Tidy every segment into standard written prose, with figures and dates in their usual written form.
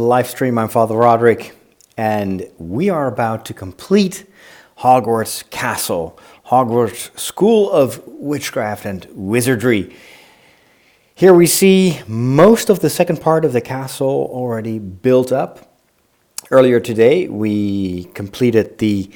live stream. I'm Father Roderick, and we are about to complete Hogwarts Castle, Hogwarts School of Witchcraft and Wizardry. Here we see most of the second part of the castle already built up. Earlier today, we completed the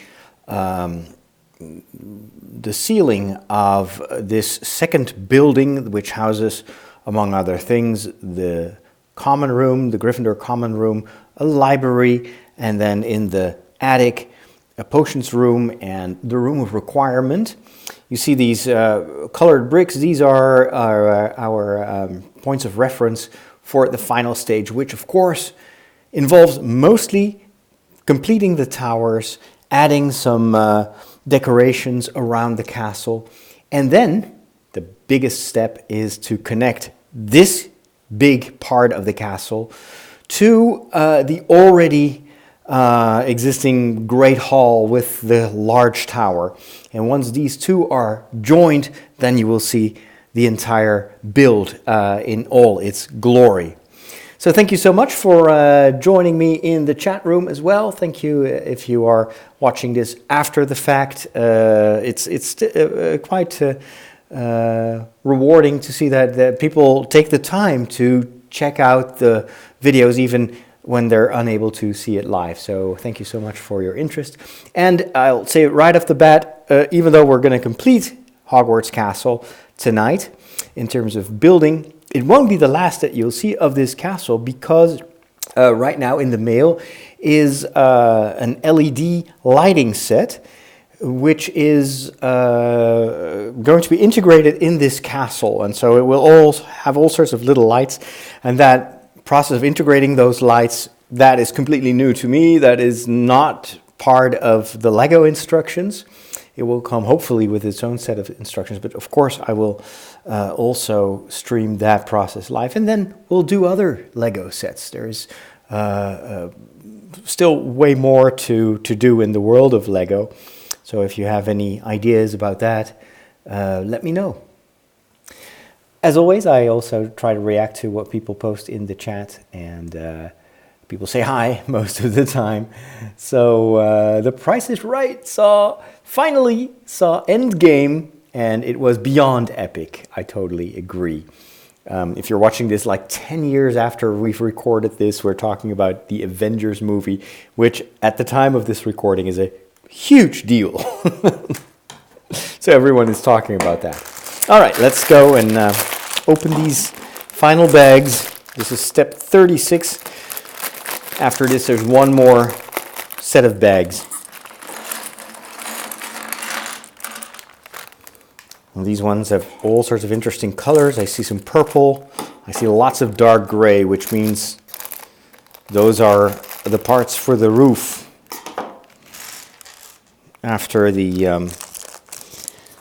ceiling of this second building, which houses, among other things, the common room, the Gryffindor common room, a library, and then in the attic, a potions room and the room of requirement. You see these colored bricks. These are our points of reference for the final stage, which of course involves mostly completing the towers, adding some decorations around the castle, and then the biggest step is to connect this big part of the castle to the already existing Great Hall with the large tower. And once these two are joined, then you will see the entire build in all its glory. So thank you so much for joining me in the chat room as well. Thank you if you are watching this after the fact. It's quite rewarding to see that people take the time to check out the videos even when they're unable to see it live. So thank you so much for your interest. And I'll say it right off the bat, even though we're going to complete Hogwarts Castle tonight in terms of building, it won't be the last that you'll see of this castle, because right now in the mail is an LED lighting set, which is going to be integrated in this castle. And so it will all have all sorts of little lights, and that process of integrating those lights, that is completely new to me. That is not part of the Lego instructions. It will come hopefully with its own set of instructions, but of course I will also stream that process live, and then we'll do other Lego sets. There's still way more to do in the world of Lego. So if you have any ideas about that, let me know. As always, I also try to react to what people post in the chat, and people say hi most of the time. So The Price is Right finally saw Endgame, and it was beyond epic. I totally agree. If you're watching this like 10 years after we've recorded this, we're talking about the Avengers movie, which at the time of this recording is a huge deal. So everyone is talking about that. All right, let's go and open these final bags. This is step 36. After this, there's one more set of bags. And these ones have all sorts of interesting colors. I see some purple. I see lots of dark gray, which means those are the parts for the roof. After the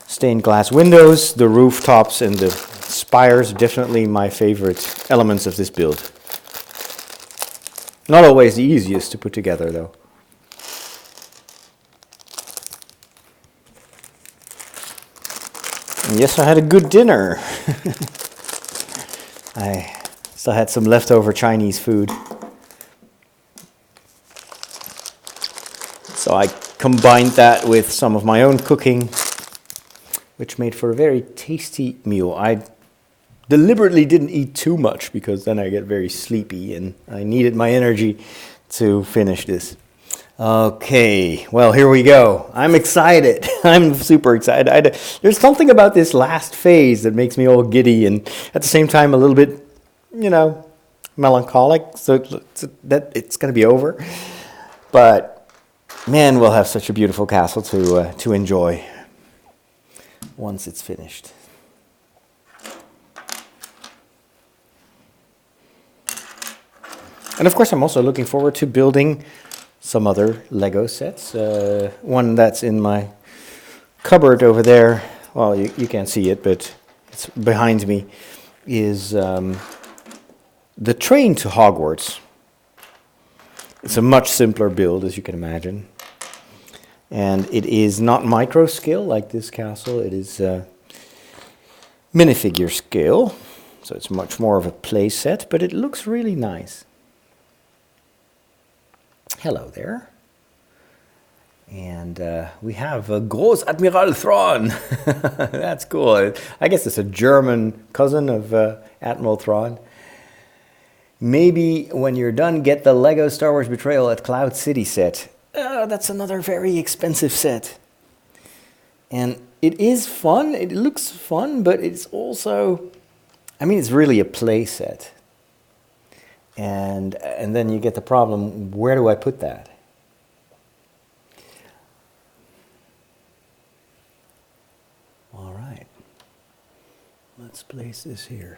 stained glass windows, the rooftops and the spires, definitely my favorite elements of this build. Not always the easiest to put together, though. And yes, I had a good dinner. I still had some leftover Chinese food. So I combined that with some of my own cooking, which made for a very tasty meal. I deliberately didn't eat too much because then I get very sleepy and I needed my energy to finish this. Okay, well, here we go. I'm excited. I'm super excited. There's something about this last phase that makes me all giddy and at the same time a little bit, melancholic. So that it's going to be over. But man, we'll have such a beautiful castle to enjoy once it's finished. And of course, I'm also looking forward to building some other Lego sets. One that's in my cupboard over there, well, you can't see it, but it's behind me, is the train to Hogwarts. It's a much simpler build, as you can imagine. And it is not micro scale like this castle. It is minifigure scale. So it's much more of a play set, but it looks really nice. Hello there. And we have a Groß Admiral Thrawn. That's cool. I guess it's a German cousin of Admiral Thrawn. Maybe when you're done, get the Lego Star Wars Betrayal at Cloud City set. That's another very expensive set. And it is fun. It looks fun, but it's also, I mean, it's really a play set. And then you get the problem, where do I put that? All right. Let's place this here.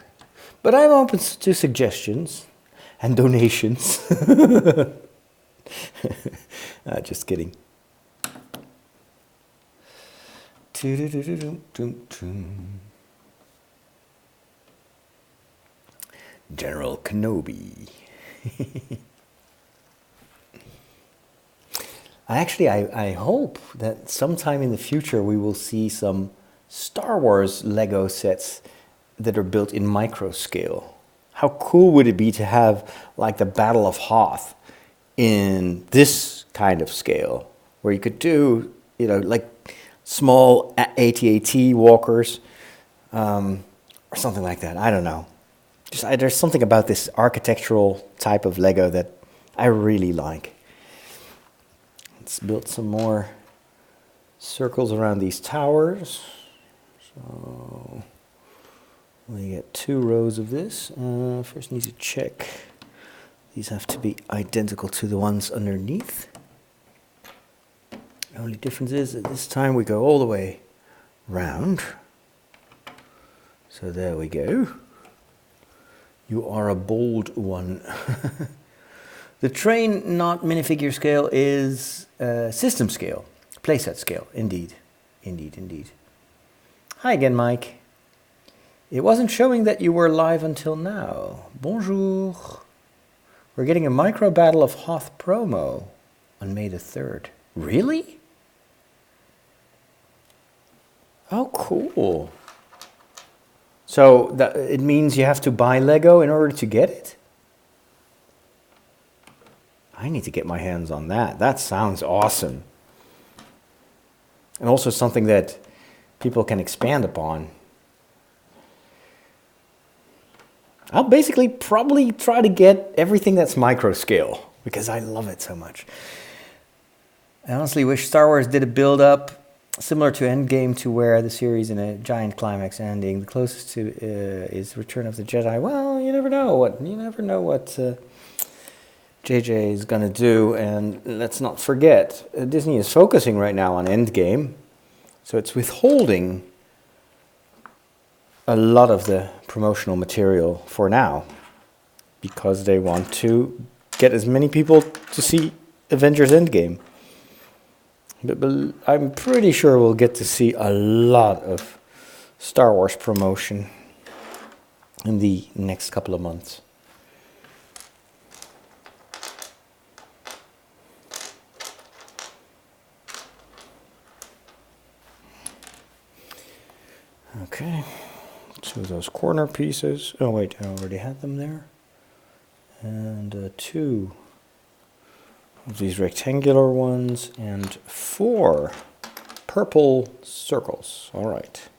But I'm open to suggestions and donations. Just kidding. General Kenobi. I hope that sometime in the future we will see some Star Wars Lego sets that are built in micro scale. How cool would it be to have like the Battle of Hoth in this kind of scale, where you could do, you know, like small AT-AT walkers, or something like that. I don't know. There's something about this architectural type of Lego that I really like. Let's build some more circles around these towers. So we get 2 rows of this. First need to check. These have to be identical to the ones underneath. The only difference is that this time we go all the way round. So there we go. You are a bold one. The train, not minifigure scale, is system scale, playset scale. Indeed, indeed, indeed. Hi again, Mike. It wasn't showing that you were live until now. Bonjour. We're getting a micro Battle of Hoth promo on May the 3rd. Really? Oh, cool. So it means you have to buy Lego in order to get it? I need to get my hands on that. That sounds awesome. And also something that people can expand upon. I'll basically probably try to get everything that's micro scale because I love it so much. I honestly wish Star Wars did a build up similar to Endgame, to where the series in a giant climax ending. The closest to is Return of the Jedi. Well, you never know what JJ is gonna do, and let's not forget, Disney is focusing right now on Endgame, so it's withholding a lot of the promotional material for now because they want to get as many people to see Avengers Endgame. But I'm pretty sure we'll get to see a lot of Star Wars promotion in the next couple of months. Okay, 2 of those corner pieces. Oh wait, I already had them there. And 2 of these rectangular ones, and 4 purple circles. All right,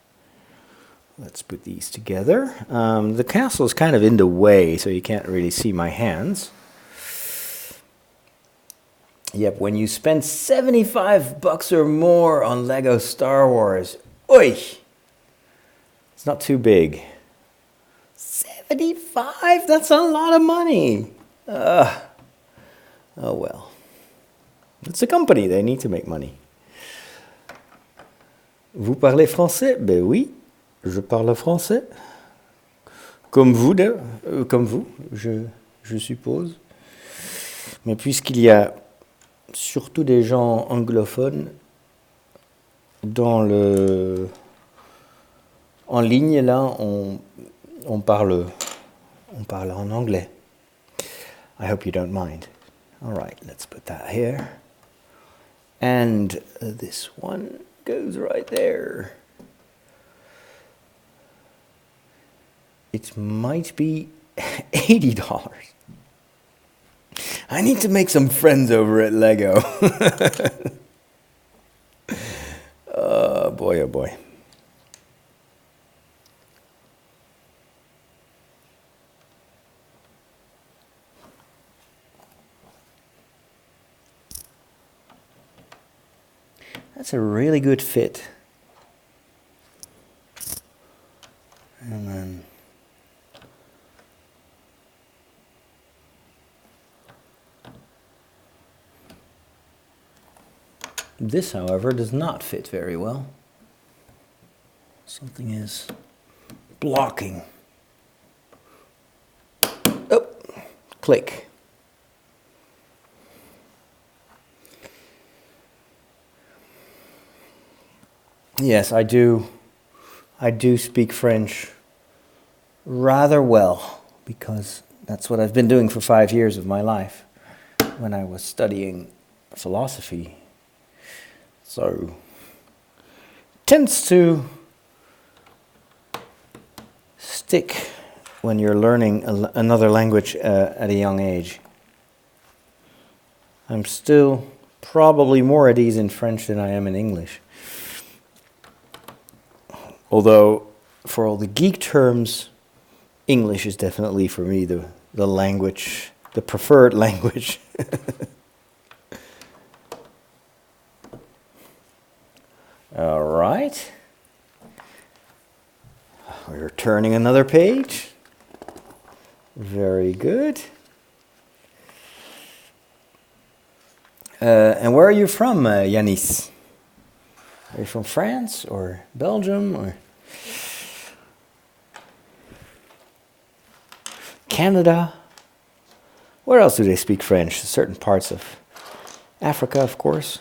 let's put these together. The castle is kind of in the way, so you can't really see my hands. Yep, when you spend $75 or more on Lego Star Wars, oi, it's not too big. 75? That's a lot of money. Oh well. It's a company, they need to make money. Vous parlez français? Ben oui, je parle français. Comme vous, je suppose. Mais puisqu'il y a surtout des gens anglophones en ligne, là, on parle en anglais. I hope you don't mind. All right, let's put that here. And this one goes right there. It might be $80. I need to make some friends over at Lego. Oh boy, oh boy. That's a really good fit. And then this, however, does not fit very well. Something is blocking. Oh, click. Yes, I do speak French rather well, because that's what I've been doing for 5 years of my life when I was studying philosophy. So, tends to stick when you're learning another language at a young age. I'm still probably more at ease in French than I am in English. Although, for all the geek terms, English is definitely for me the language, the preferred language. All right. We're turning another page. Very good. And where are you from, Yanis? Are you from France or Belgium or Canada? Where else do they speak French? Certain parts of Africa, of course.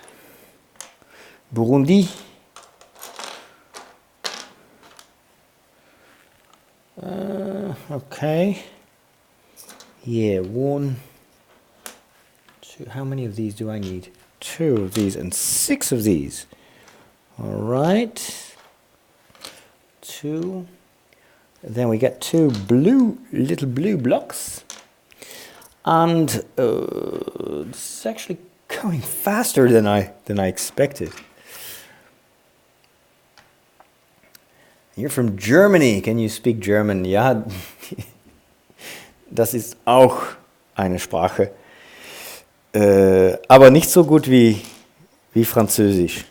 Burundi. Okay. Yeah, 1, 2. How many of these do I need? 2 of these and 6 of these. All right. 2. Then we get 2 little blue blocks. And this is actually going faster than I expected. You're from Germany. Can you speak German? Ja, das ist auch eine Sprache. Aber nicht so gut wie Französisch.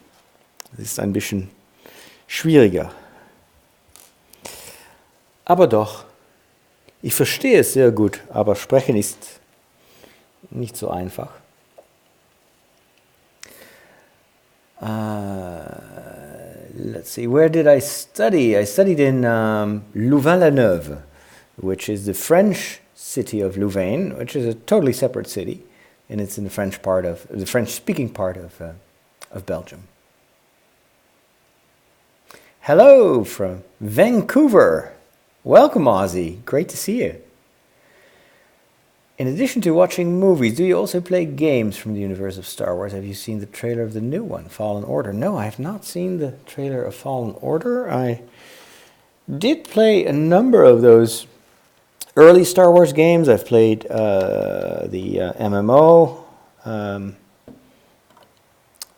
Das ist ein bisschen schwieriger. Aber doch, ich verstehe es sehr gut, aber sprechen ist nicht so einfach. Let's see, where did I study? I studied in Louvain-la-Neuve, which is the French city of Louvain, which is a totally separate city, and it's in the French-speaking part of Belgium. Hello from Vancouver. Welcome, Ozzy. Great to see you. In addition to watching movies, do you also play games from the universe of Star Wars? Have you seen the trailer of the new one, Fallen Order? No, I have not seen the trailer of Fallen Order. I did play a number of those early Star Wars games. I've played the MMO,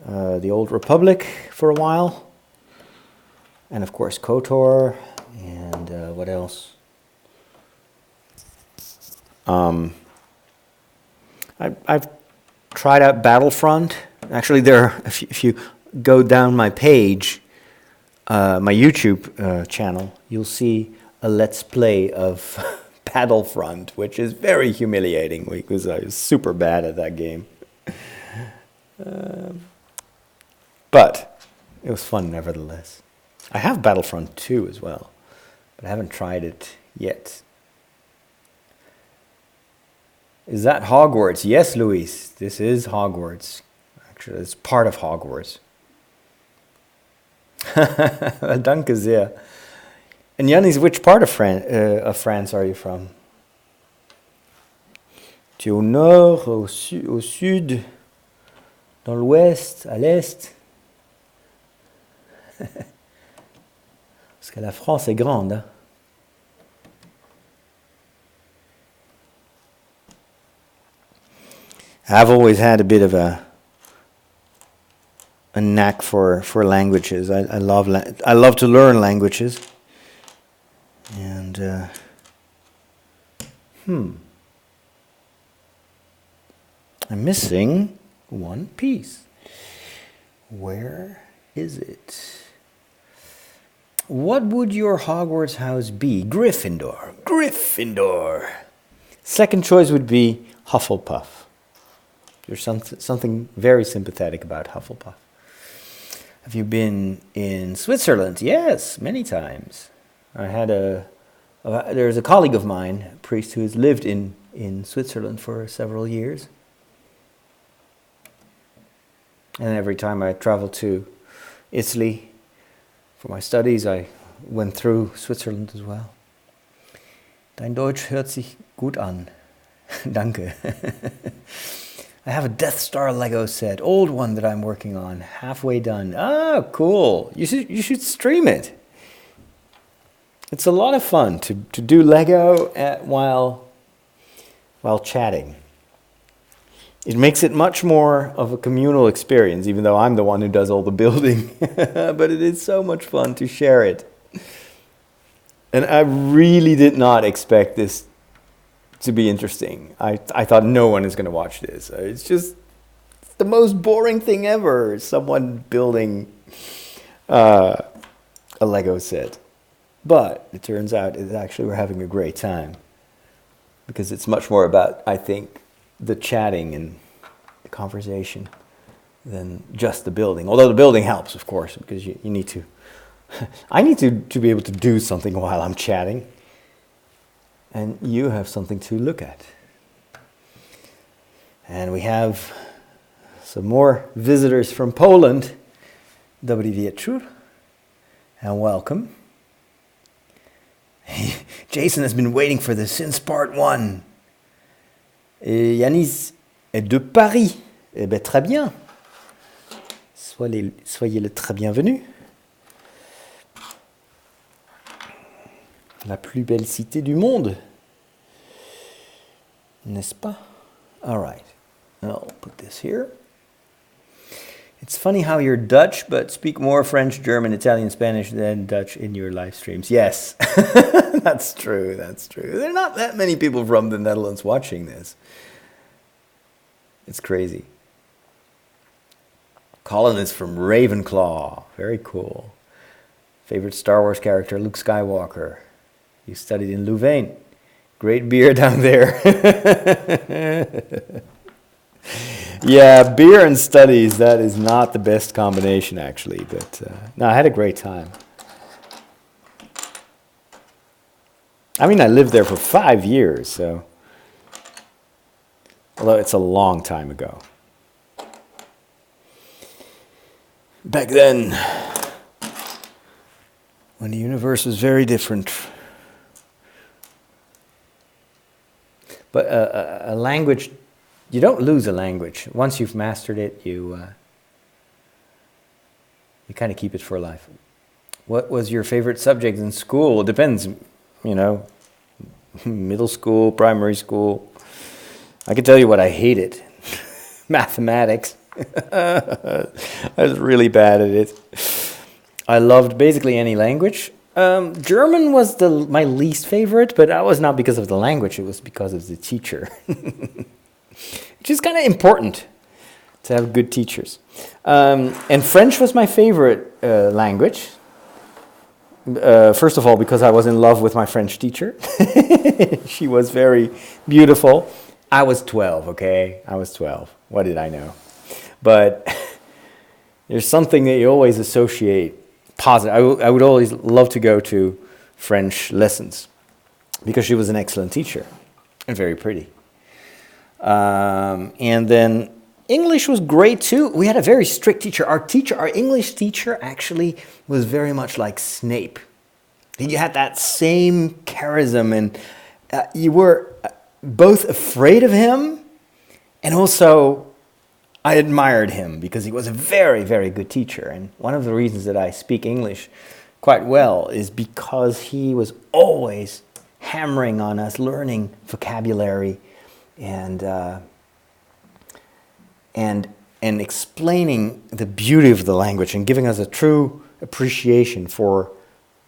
the Old Republic for a while, and of course KOTOR, and what else? I've tried out Battlefront. Actually, if you go down my page, my YouTube channel, you'll see a Let's Play of Battlefront, which is very humiliating because I was super bad at that game. But it was fun nevertheless. I have Battlefront 2 as well, but I haven't tried it yet. Is that Hogwarts? Yes, Luis, this is Hogwarts. Actually, it's part of Hogwarts. Danke sehr. And Yannis, which part of France are you from? Tu es au nord, au sud, dans l'ouest, à l'est? Parce que la France est grande, hein? I've always had a bit of a knack for languages. I love to learn languages. And I'm missing one piece. Where is it? What would your Hogwarts house be? Gryffindor. Gryffindor. Second choice would be Hufflepuff. There's something very sympathetic about Hufflepuff. Have you been in Switzerland? Yes, many times. I had there's a colleague of mine, a priest who has lived in Switzerland for several years. And every time I traveled to Italy for my studies, I went through Switzerland as well. Dein Deutsch hört sich gut an. Danke. I have a Death Star Lego set, old one that I'm working on, halfway done. Ah, cool. You should stream it. It's a lot of fun to do Lego while chatting. It makes it much more of a communal experience, even though I'm the one who does all the building. But it is so much fun to share it. And I really did not expect this to be interesting. I thought no one is going to watch this. It's just the most boring thing ever. Someone building a Lego set. But it turns out we're having a great time. Because it's much more about, I think, the chatting and the conversation than just the building. Although the building helps, of course, because you need to... I need to be able to do something while I'm chatting. And you have something to look at. And we have some more visitors from Poland. Dobry wieczór. And welcome. Jason has been waiting for this since part 1. Yanis est de Paris. Eh bien, très bien. Soyez le très bienvenu. La plus belle cité du monde. N'est-ce pas? All right. I'll put this here. It's funny how you're Dutch, but speak more French, German, Italian, Spanish than Dutch in your live streams. Yes, that's true. That's true. There are not that many people from the Netherlands watching this. It's crazy. Colin is from Ravenclaw. Very cool. Favorite Star Wars character, Luke Skywalker. You studied in Louvain. Great beer down there. Yeah, beer and studies, that is not the best combination, actually. But no, I had a great time. I mean, I lived there for 5 years, so... Although it's a long time ago. Back then, when the universe was very different. But a language, you don't lose a language. Once you've mastered it, you kind of keep it for life. What was your favorite subject in school? It depends, middle school, primary school. I can tell you what I hated. Mathematics. I was really bad at it. I loved basically any language. German was my least favorite, but that was not because of the language, it was because of the teacher. Which is kind of important to have good teachers. And French was my favorite language. First of all, because I was in love with my French teacher. She was very beautiful. I was 12, okay? I was 12. What did I know? But there's something that you always associate positive. I would always love to go to French lessons because she was an excellent teacher and very pretty. And then English was great too. We had a very strict teacher. Our English teacher actually was very much like Snape. You had that same charism and you were both afraid of him and also I admired him because he was a very, very good teacher. And one of the reasons that I speak English quite well is because he was always hammering on us, learning vocabulary. And and explaining the beauty of the language and giving us a true appreciation for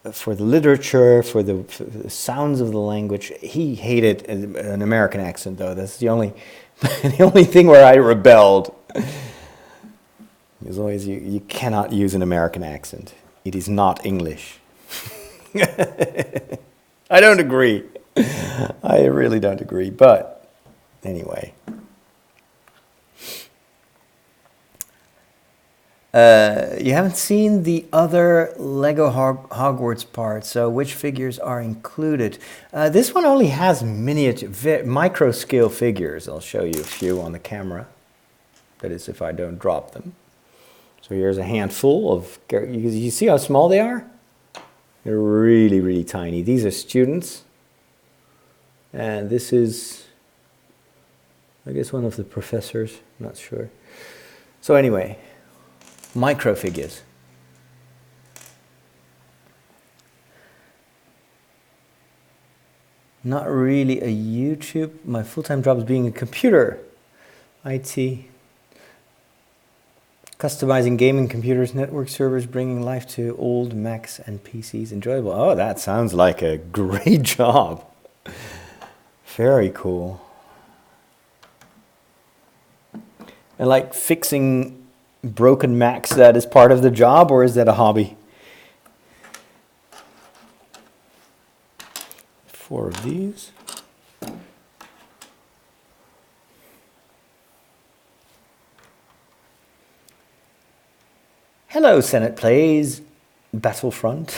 the literature, for the sounds of the language. He hated an American accent, though. That's the only the only thing where I rebelled. As always, you cannot use an American accent. It is not English. I don't agree. I really don't agree. But anyway. You haven't seen the other Lego Hogwarts part, so which figures are included? This one only has miniature, micro scale figures. I'll show you a few on the camera. That is, if I don't drop them. So here's a handful of, you see how small they are? They're really, really tiny. These are students. And this is, I guess, one of the professors. I'm not sure. So anyway, micro figures. Not really a YouTube. My full-time job is being a computer. IT. Customizing gaming computers, network servers, bringing life to old Macs and PCs. Enjoyable. Oh, that sounds like a great job. Very cool. And like fixing broken Macs, that is part of the job, or is that a hobby? 4 of these. Hello, Senate Plays, Battlefront.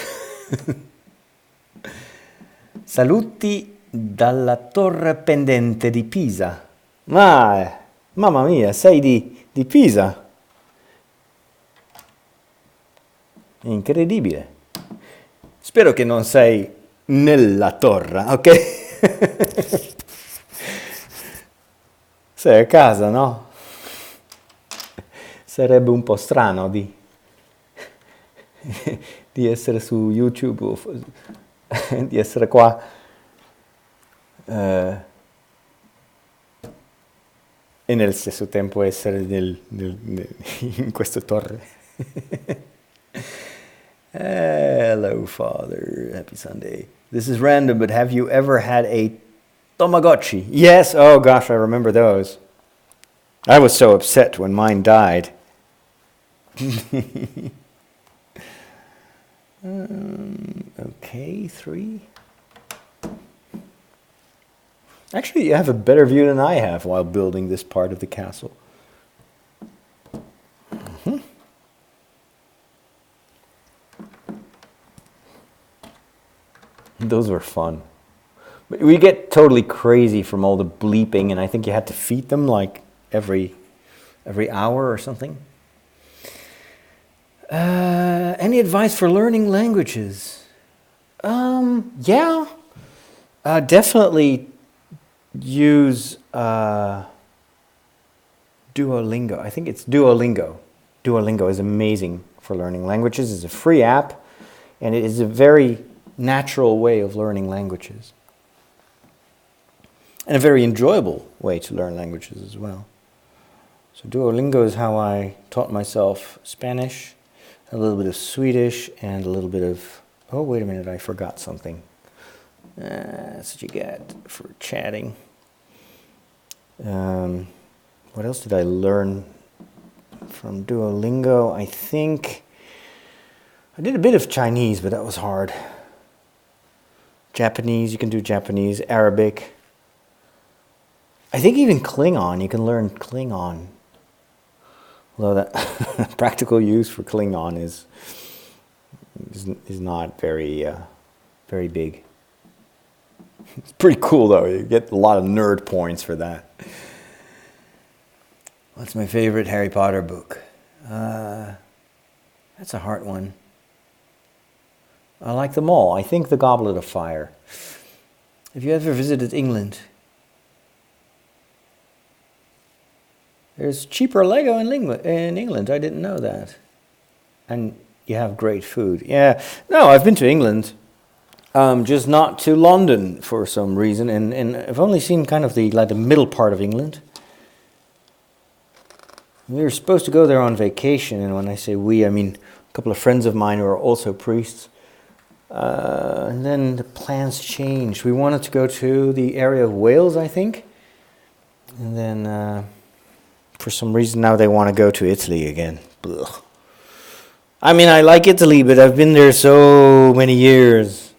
Saluti dalla torre pendente di Pisa. Mamma mia, sei di Pisa. Incredibile. Spero che non sei nella torre, ok? Sei a casa, no? Sarebbe un po' strano di essere su YouTube o di essere qua e nel stesso tempo essere in questa torre. Hello, Father. Happy Sunday. This is random, but have you ever had a Tamagotchi? Yes. Oh gosh, I remember those. I was so upset when mine died. Okay, 3. Actually, you have a better view than I have while building this part of the castle. Those were fun. But we get totally crazy from all the bleeping, and I think you had to feed them like every hour or something. Any advice for learning languages? Yeah. Definitely use Duolingo. I think it's Duolingo. Duolingo is amazing for learning languages. It's a free app, and it is a very natural way of learning languages. And a very enjoyable way to learn languages as well. So Duolingo is how I taught myself Spanish, a little bit of Swedish, and a little bit of... Oh, wait a minute, I forgot something. That's what you get for chatting. What else did I learn from Duolingo? I think I did a bit of Chinese, but that was hard. Japanese, you can do Japanese, Arabic. I think even Klingon, you can learn Klingon. Although that practical use for Klingon is not very big. It's pretty cool though. You get a lot of nerd points for that. What's my favorite Harry Potter book? That's a hard one. I like them all. I think The Goblet of Fire. Have you ever visited England? There's cheaper Lego in England. I didn't know that. And you have great food. Yeah. No, I've been to England. Just not to London for some reason. And I've only seen kind of the middle part of England. We were supposed to go there on vacation, and when I say we, I mean a couple of friends of mine who are also priests. And then the plans changed. We wanted to go to the area of Wales, I think. And then for some reason now they want to go to Italy again. Ugh. I mean, I like Italy, but I've been there so many years.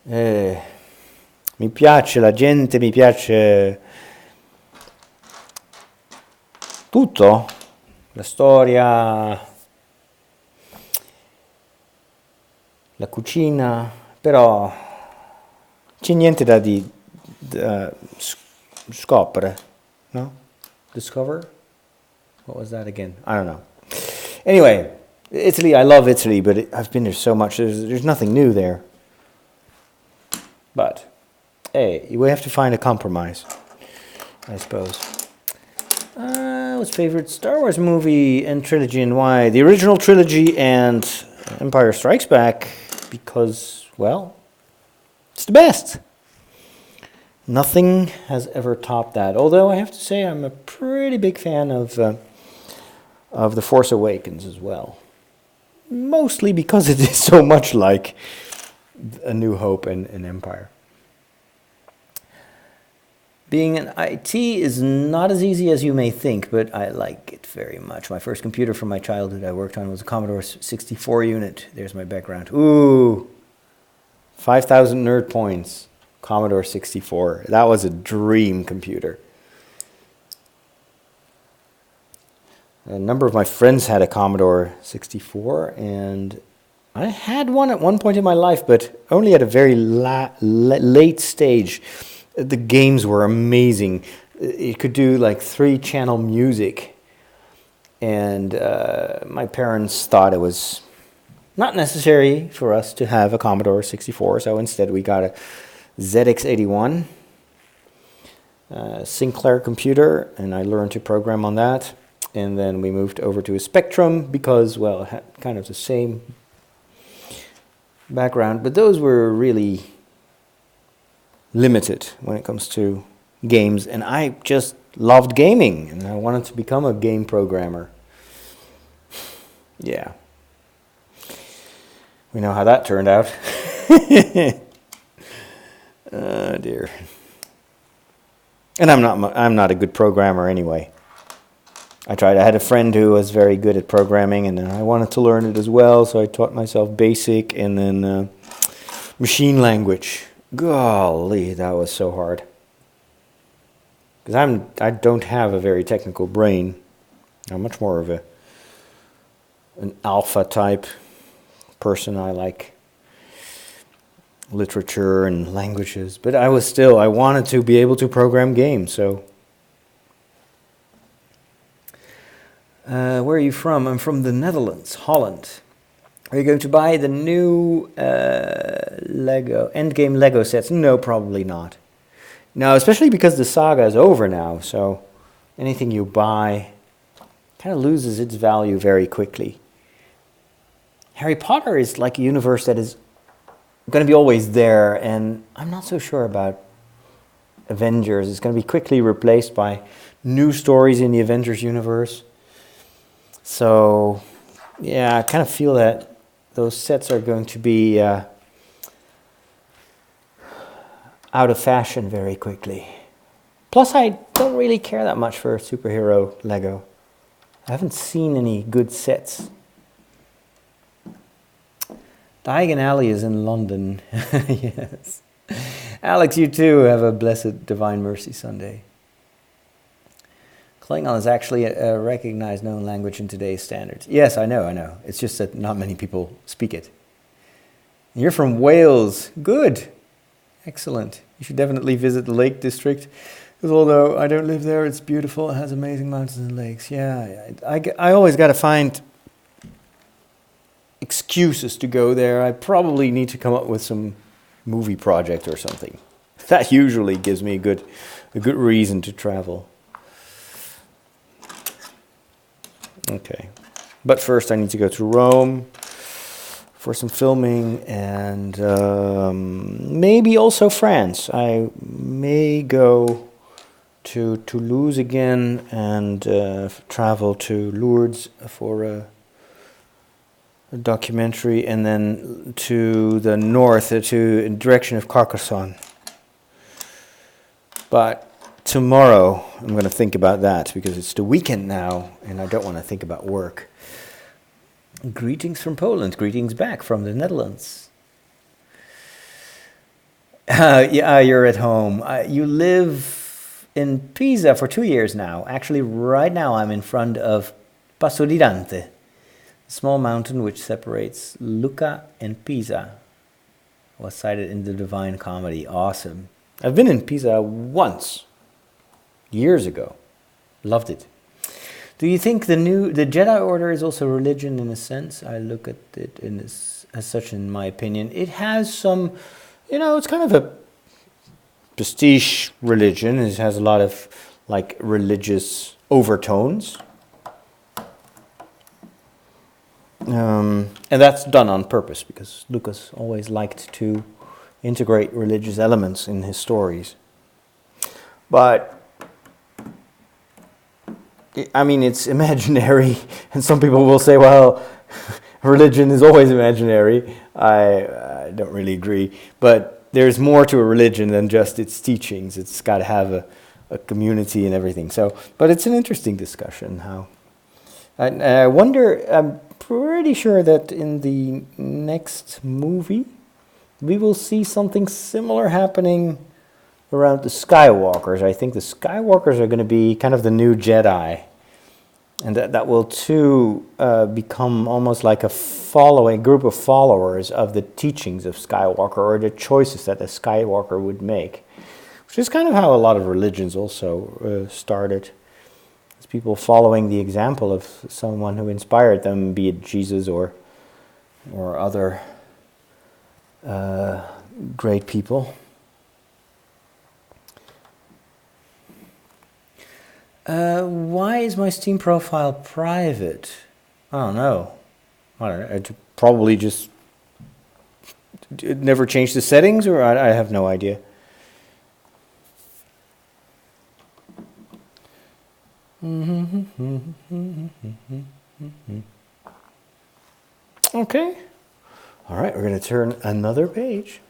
Mi piace la gente, mi piace tutto, la storia, la cucina, però c'è niente da scoprire, no? Discover? What was that again? I don't know. Anyway, Italy, I love Italy, but I've been there so much, there's nothing new there. But, hey, we have to find a compromise, I suppose. What's favorite Star Wars movie and trilogy and why? The original trilogy and Empire Strikes Back, because, well, it's the best. Nothing has ever topped that. Although I have to say I'm a pretty big fan of The Force Awakens as well. Mostly because it is so much like A New Hope and Empire. Being in IT is not as easy as you may think, but I like it very much. My first computer from my childhood I worked on was a Commodore 64 unit. There's my background. Ooh, 5,000 nerd points. Commodore 64. That was a dream computer. A number of my friends had a Commodore 64, and I had one at one point in my life, but only at a very late stage. The games were amazing. It could do like 3-channel music, and my parents thought it was not necessary for us to have a Commodore 64, so instead we got a ZX81 Sinclair computer, and I learned to program on that. And then we moved over to a Spectrum because, well, it had kind of the same background, but those were really limited when it comes to games, and I just loved gaming, and I wanted to become a game programmer. Yeah. We know how that turned out. Oh dear. And I'm not a good programmer anyway. I tried. I had a friend who was very good at programming, and I wanted to learn it as well, so I taught myself BASIC and then machine language. Golly, that was so hard. Because I don't have a very technical brain. I'm much more of an alpha type person. I like literature and languages, but I wanted to be able to program games, so. Where are you from? I'm from the Netherlands, Holland. Are you going to buy the new Endgame Lego sets? No, probably not. No, especially because the saga is over now, so anything you buy kind of loses its value very quickly. Harry Potter is like a universe that is going to be always there, and I'm not so sure about Avengers. It's going to be quickly replaced by new stories in the Avengers universe. So, yeah, I kind of feel that those sets are going to be out of fashion very quickly. Plus, I don't really care that much for superhero Lego. I haven't seen any good sets. Diagon Alley is in London. Yes. Alex, you too have a blessed Divine Mercy Sunday. Klingon is actually a recognized known language in today's standards. Yes, I know. It's just that not many people speak it. You're from Wales. Good. Excellent. You should definitely visit the Lake District. Because although I don't live there, it's beautiful. It has amazing mountains and lakes. Yeah, I always got to find excuses to go there. I probably need to come up with some movie project or something. That usually gives me a good reason to travel. Okay, but first I need to go to Rome for some filming, and maybe also France. I may go to Toulouse again and travel to Lourdes for a documentary, and then to the north, in direction of Carcassonne. But tomorrow I'm going to think about that because it's the weekend now and I don't want to think about work. Greetings from Poland. Greetings back from the Netherlands. Yeah, you're at home. You live in Pisa for 2 years now. Actually, right now I'm in front of Passo di Dante, a small mountain which separates Lucca and Pisa. Was cited in the Divine Comedy. Awesome. I've been in Pisa once, years ago. Loved it. Do you think the Jedi Order is also religion in a sense? I look at it as such, in my opinion. It has some, it's kind of a prestige religion. It has a lot of like religious overtones. And that's done on purpose because Lucas always liked to integrate religious elements in his stories. But I mean, it's imaginary, and some people will say, well, religion is always imaginary. I don't really agree. But there's more to a religion than just its teachings. It's got to have a community and everything. But it's an interesting discussion. I wonder, I'm pretty sure that in the next movie, we will see something similar happening around the Skywalkers. I think the Skywalkers are going to be kind of the new Jedi. And that will too become almost like a group of followers of the teachings of Skywalker, or the choices that a Skywalker would make. Which is kind of how a lot of religions also started. It's people following the example of someone who inspired them, be it Jesus or other great people. Why is my Steam profile private? I don't know. I probably just never changed the settings, or I have no idea. Okay. All right, we're going to turn another page.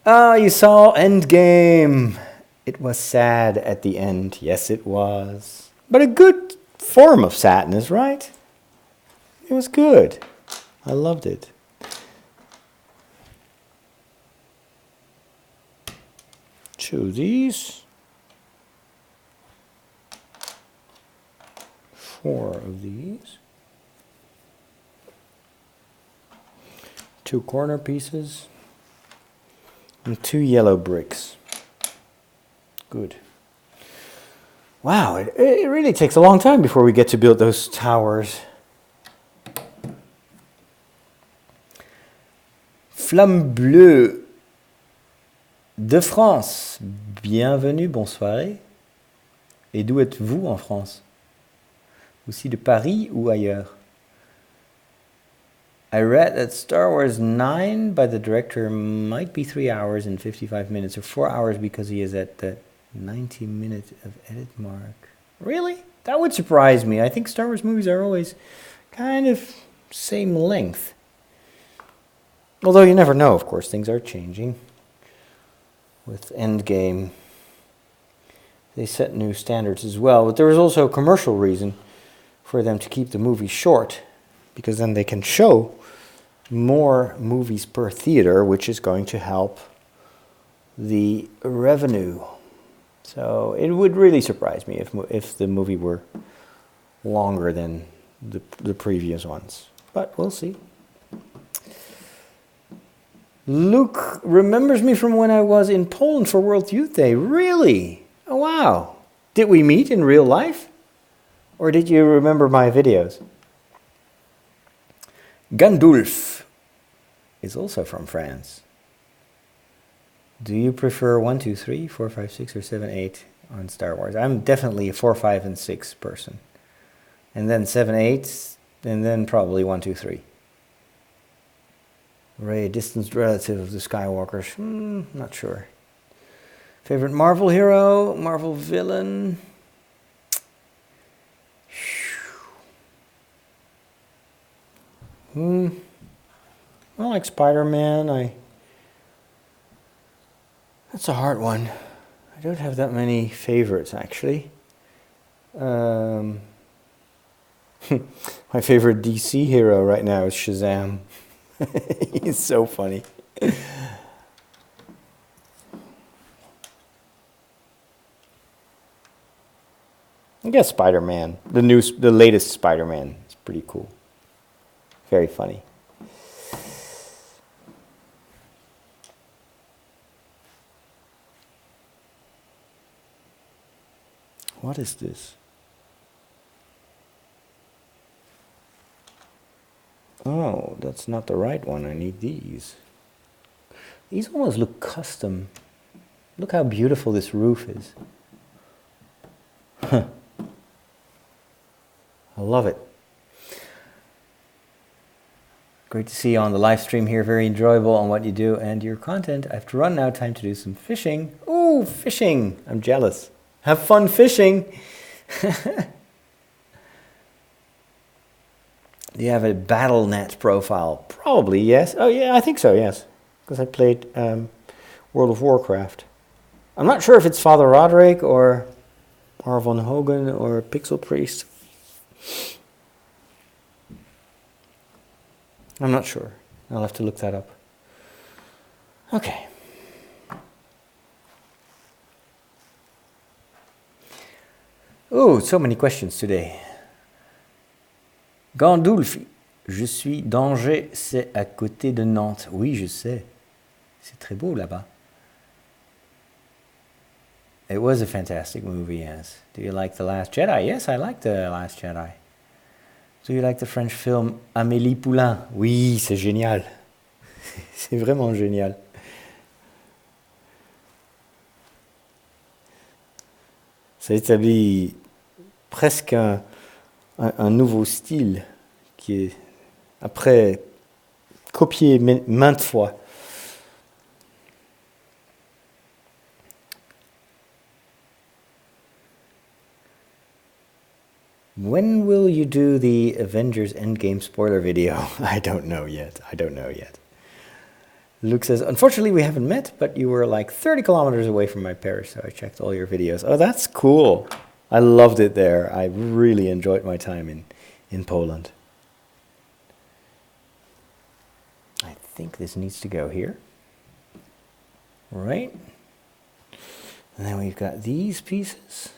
You saw Endgame. It was sad at the end. Yes, it was. But a good form of sadness, right? It was good. I loved it. Two of these. 4 of these. 2 corner pieces. And 2 yellow bricks. Good. Wow, it really takes a long time before we get to build those towers. Flamme bleue de France. Bienvenue, bonsoir. Et d'où êtes-vous en France? Aussi de Paris ou ailleurs? I read that Star Wars 9 by the director might be 3 hours and 55 minutes, or 4 hours because he is at the 90-minute of edit mark. Really? That would surprise me. I think Star Wars movies are always kind of same length. Although you never know, of course, things are changing. With Endgame, they set new standards as well. But there is also a commercial reason for them to keep the movie short, because then they can show more movies per theater, which is going to help the revenue. So it would really surprise me if the movie were longer than the previous ones. But we'll see. Luke remembers me from when I was in Poland for World Youth Day. Really? Oh, wow. Did we meet in real life? Or did you remember my videos? Gandulf is also from France. Do you prefer 1, 2, 3, 4, 5, 6, or 7, 8 on Star Wars? I'm definitely a 4, 5, and 6 person. And then 7, 8, and then probably 1, 2, 3. Rey, a distant relative of the Skywalkers. Not sure. Favorite Marvel hero, Marvel villain. I like Spider-Man. That's a hard one. I don't have that many favorites, actually. My favorite DC hero right now is Shazam. He's so funny. I guess Spider-Man. The latest Spider-Man. It's pretty cool. Very funny. What is this? Oh, that's not the right one. I need these. These almost look custom. Look how beautiful this roof is. I love it. Great to see you on the live stream here. Very enjoyable on what you do and your content. I have to run now. Time to do some fishing. Ooh, fishing. I'm jealous. Have fun fishing. Do you have a BattleNet profile? Probably, yes. Oh, yeah, I think so, yes. Because I played World of Warcraft. I'm not sure if it's Father Roderick or Von Hogan or Pixel Priest. I'm not sure. I'll have to look that up. Okay. Oh, so many questions today. Gandulf, je suis d'Angers, c'est à côté de Nantes. Oui, je sais. C'est très beau là-bas. It was a fantastic movie, yes. Do you like The Last Jedi? Yes, I like The Last Jedi. Do you like the French film Amélie Poulain? Oui, c'est génial. C'est vraiment génial. Ça établit presque un nouveau style qui est, après, copié maintes fois. When will you do the Avengers Endgame spoiler video? I don't know yet. Luke says, unfortunately we haven't met, but you were like 30 kilometers away from my parish, so I checked all your videos. Oh, that's cool. I loved it there. I really enjoyed my time in Poland. I think this needs to go here. Right? And then we've got these pieces.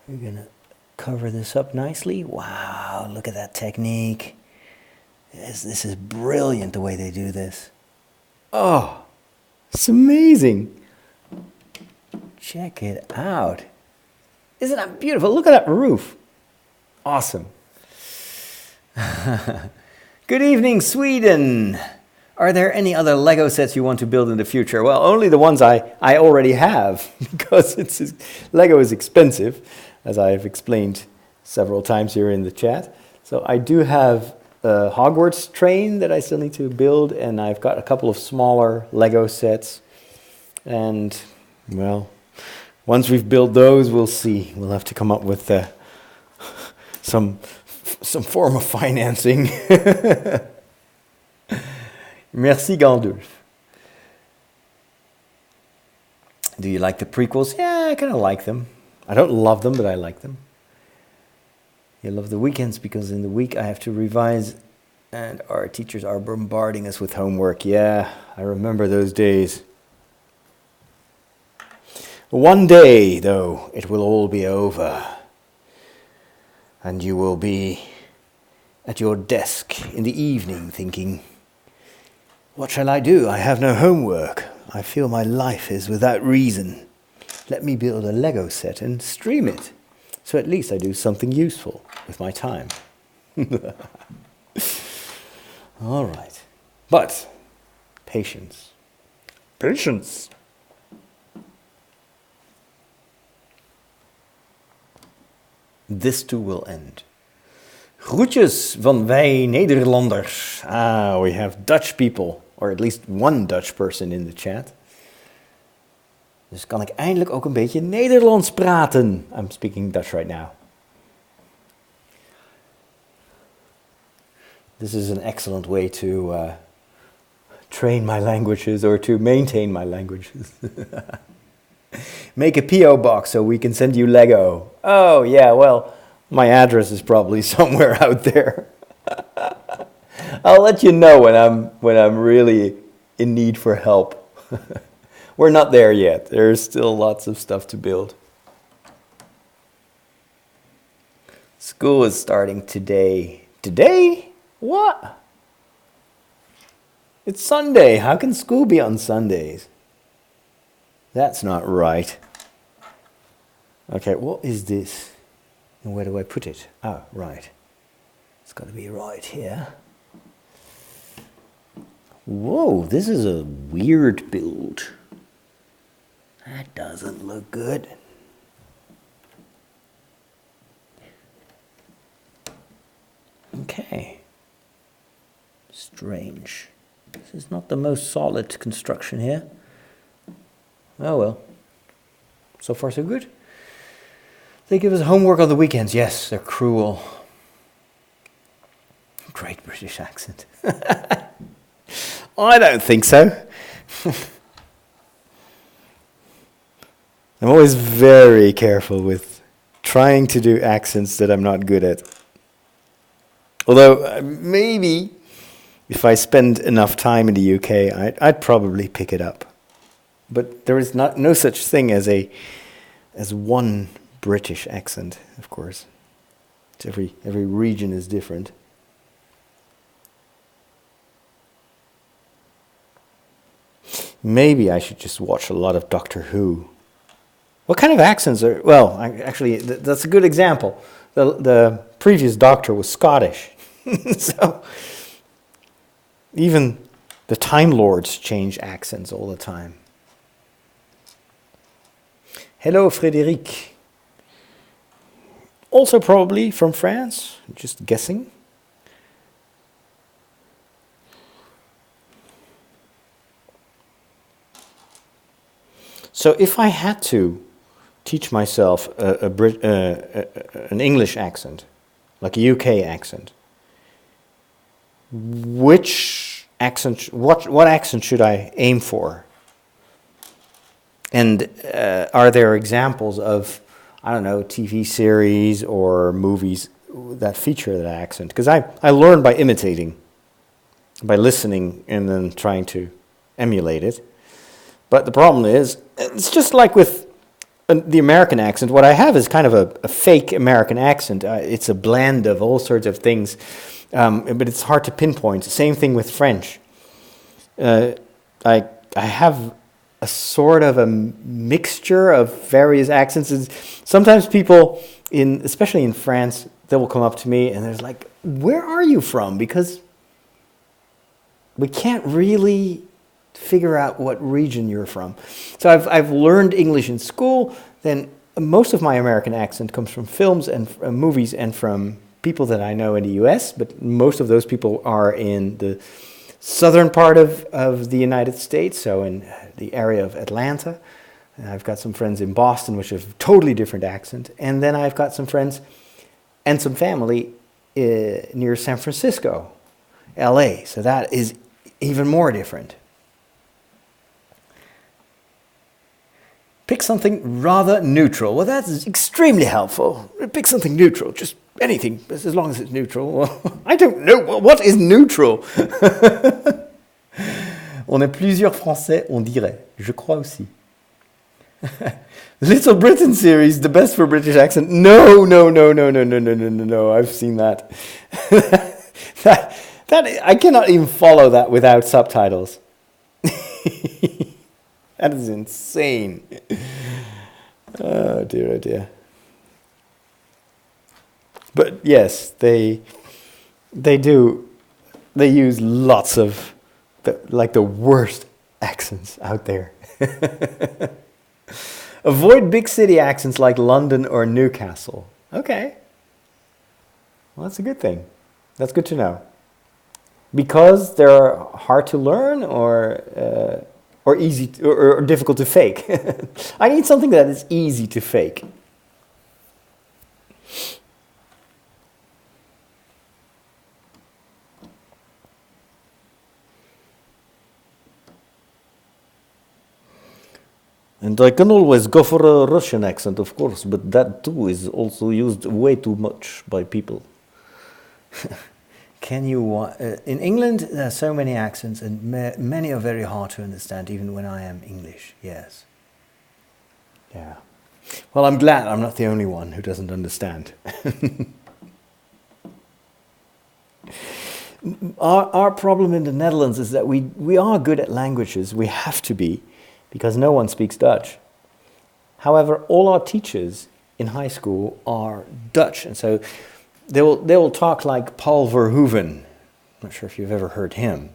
We're going to cover this up nicely. Wow, look at that technique. This is brilliant the way they do this. Oh, it's amazing. Check it out. Isn't that beautiful? Look at that roof. Awesome. Good evening, Sweden. Are there any other Lego sets you want to build in the future? Well, only the ones I already have, because Lego is expensive, as I have explained several times here in the chat. So I do have a Hogwarts train that I still need to build, and I've got a couple of smaller Lego sets. And, well, once we've built those, we'll see. We'll have to come up with some form of financing. Merci, Gandulf. Do you like the prequels? Yeah, I kind of like them. I don't love them, but I like them. You love the weekends because in the week I have to revise and our teachers are bombarding us with homework. Yeah, I remember those days. One day, though, it will all be over. And you will be at your desk in the evening thinking, what shall I do? I have no homework. I feel my life is without reason. Let me build a Lego set and stream it. So at least I do something useful with my time. All right. But patience. Patience. This too will end. Groetjes van wij Nederlanders. Ah, we have Dutch people, or at least one Dutch person in the chat. Dus kan ik eindelijk ook een beetje Nederlands praten. I'm speaking Dutch right now. This is an excellent way to train my languages or to maintain my languages. Make a P.O. box so we can send you Lego. Oh, yeah, well, my address is probably somewhere out there. I'll let you know when I'm really in need for help. We're not there yet. There's still lots of stuff to build. School is starting today. Today? What? It's Sunday. How can school be on Sundays? That's not right. Okay, what is this? And where do I put it? Oh, right. It's got to be right here. Whoa, this is a weird build. That doesn't look good. Okay. Strange. This is not the most solid construction here. Oh well. So far so good. They give us homework on the weekends. Yes, they're cruel. Great British accent. I don't think so. I'm always very careful with trying to do accents that I'm not good at. Although maybe if I spend enough time in the UK, I'd probably pick it up. But there is no such thing as one British accent, of course. Every region is different. Maybe I should just watch a lot of Doctor Who. What kind of accents are... Well, actually, that's a good example. The previous Doctor was Scottish. So, even the Time Lords change accents all the time. Hello, Frédéric. Also probably from France, just guessing. So if I had to teach myself an English accent, like a UK accent, what accent should I aim for? And are there examples of, I don't know, TV series or movies that feature that accent? Because I learned by imitating, by listening and then trying to emulate it. But the problem is, it's just like with the American accent. What I have is kind of a fake American accent. It's a blend of all sorts of things, but it's hard to pinpoint. Same thing with French. I have a sort of a mixture of various accents. And sometimes people, especially in France, they will come up to me and they're like, "Where are you from?" Because we can't really figure out what region you're from. So I've learned English in school. Then most of my American accent comes from films and movies and from people that I know in the US, but most of those people are in the southern part of the United States, so in the area of Atlanta. And I've got some friends in Boston, which have a totally different accent. And then I've got some friends and some family near San Francisco, LA. So that is even more different. Pick something rather neutral. Well, that's extremely helpful. Pick something neutral, just anything, as long as it's neutral. Well, I don't know, what is neutral? On est plusieurs Français, on dirait. Je crois aussi. Little Britain series, the best for British accent. No, I've seen that. that I cannot even follow that without subtitles. That is insane. Oh dear. But yes, they use lots of the worst accents out there. Avoid big city accents like London or Newcastle. Okay. Well, that's a good thing. That's good to know. Because they're hard to learn, or or easy to, or difficult to fake. I need something that is easy to fake. And I can always go for a Russian accent, of course, but that too is also used way too much by people. In England, there are so many accents, and many are very hard to understand, even when I am English, yes. Yeah. Well, I'm glad I'm not the only one who doesn't understand. Our problem in the Netherlands is that we are good at languages. We have to be, because no one speaks Dutch. However, all our teachers in high school are Dutch, and so they will talk like Paul Verhoeven. I'm not sure if you've ever heard him.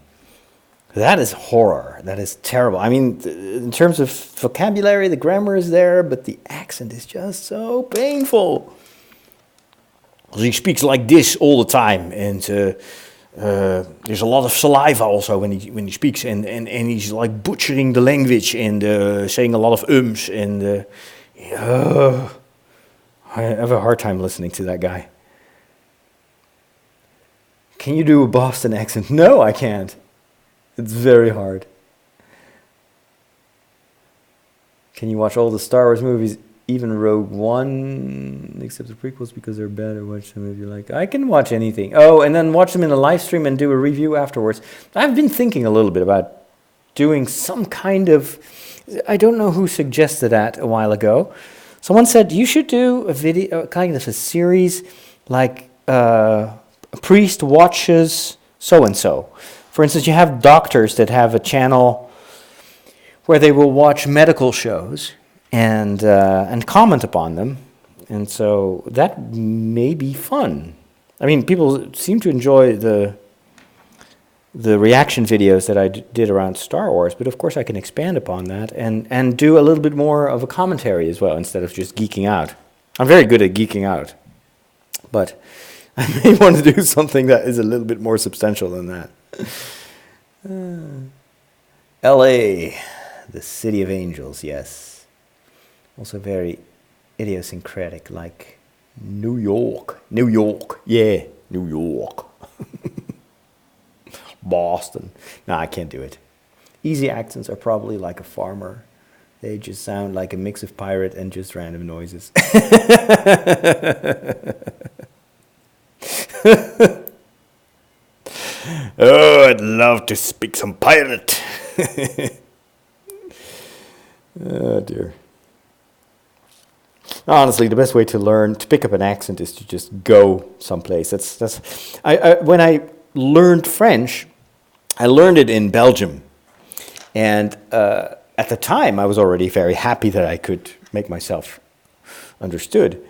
That is horror. That is terrible. I mean, in terms of vocabulary, the grammar is there, but the accent is just so painful. He speaks like this all the time, and there's a lot of saliva also when he speaks, and he's like butchering the language and saying a lot of ums, and I have a hard time listening to that guy. Can you do a Boston accent? No, I can't. It's very hard. Can you watch all the Star Wars movies, even Rogue One, except the prequels because they're better? Watch them if you like. I can watch anything. Oh, and then watch them in a live stream and do a review afterwards. I've been thinking a little bit about doing some kind of, I don't know who suggested that a while ago. Someone said you should do a video, kind of a series, like a priest watches so-and-so. For instance, you have doctors that have a channel where they will watch medical shows and comment upon them, and so that may be fun. I mean, people seem to enjoy the reaction videos that I did around Star Wars, but of course I can expand upon that and do a little bit more of a commentary as well, instead of just geeking out. I'm very good at geeking out, but I may want to do something that is a little bit more substantial than that. LA, the city of angels, yes. Also very idiosyncratic, like New York. New York, yeah, New York. Boston. No, I can't do it. Easy accents are probably like a farmer. They just sound like a mix of pirate and just random noises. Oh, I'd love to speak some pirate. Oh dear. Honestly, the best way to pick up an accent is to just go someplace. When I learned French, I learned it in Belgium, and at the time I was already very happy that I could make myself understood,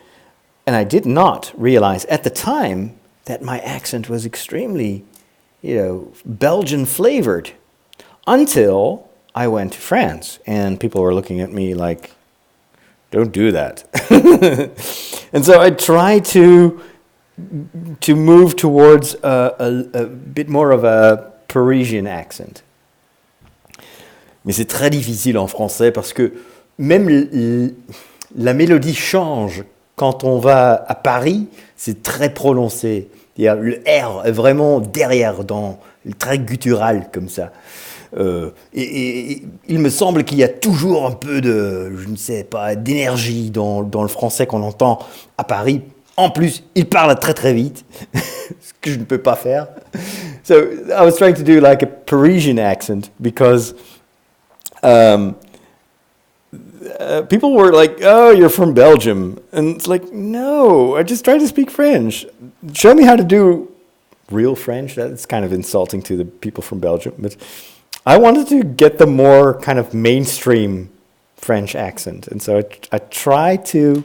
and I did not realize at the time that my accent was extremely, Belgian flavored, until I went to France and people were looking at me like, don't do that. And so I tried to move towards a bit more of a Parisian accent. Mais c'est très difficile en français parce que même la mélodie change quand on va à Paris, c'est très prononcé. Le R est vraiment derrière, très guttural comme ça. Et il me semble qu'il y a toujours un peu d'énergie dans le français qu'on entend à Paris. En plus, il parle très très vite, ce que je ne peux pas faire. So I was trying to do like a Parisian accent because people were like, oh, you're from Belgium. And it's like, no, I just try to speak French. Show me how to do real French. That's kind of insulting to the people from Belgium. But I wanted to get the more kind of mainstream French accent. And so I tried to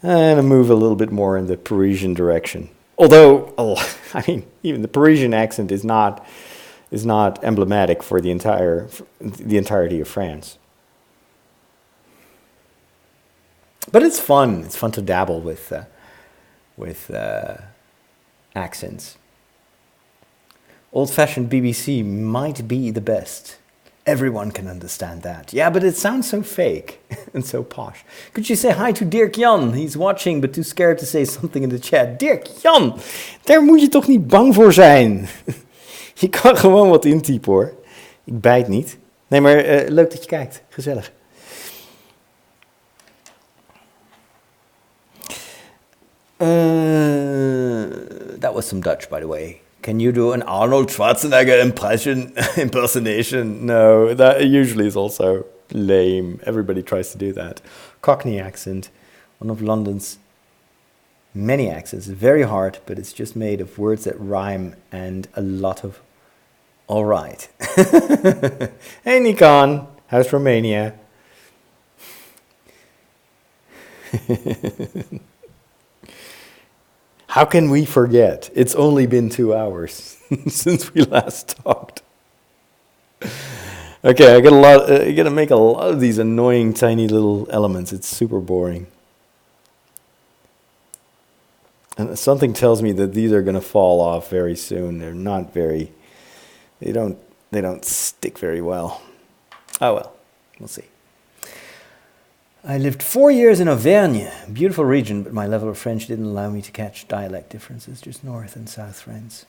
move a little bit more in the Parisian direction. Although, even the Parisian accent is not emblematic for the entirety of France. But it's fun. It's fun to dabble with accents. Old-fashioned BBC might be the best. Everyone can understand that. Yeah, but it sounds so fake and so posh. Could you say hi to Dirk Jan? He's watching, but too scared to say something in the chat. Dirk Jan, daar moet je toch niet bang voor zijn? Je kan gewoon wat intypen hoor. Ik bijt niet. Nee, maar leuk dat je kijkt. Gezellig. That was some Dutch, by the way. Can you do an Arnold Schwarzenegger impersonation? No, that usually is also lame. Everybody tries to do that. Cockney accent, one of London's many accents. It's very hard, but it's just made of words that rhyme and a lot of all right. Hey Nikon, how's Romania? How can we forget? It's only been 2 hours since we last talked. Okay, I gotta make a lot of these annoying tiny little elements. It's super boring. And something tells me that these are gonna fall off very soon. They're not very, they don't stick very well. Oh well, we'll see. I lived 4 years in Auvergne, beautiful region, but my level of French didn't allow me to catch dialect differences, just North and South French.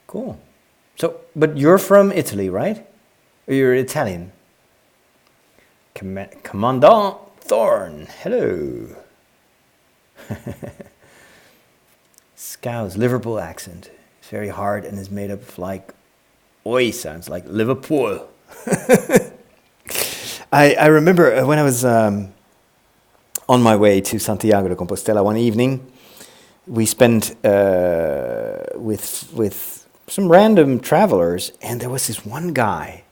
Cool. So, but you're from Italy, right? Or you're Italian? Commandant Thorne, hello. Scouse, Liverpool accent. It's very hard and is made up of like, oi sounds like Liverpool. I remember when I was on my way to Santiago de Compostela one evening, we spent with some random travelers, and there was this one guy,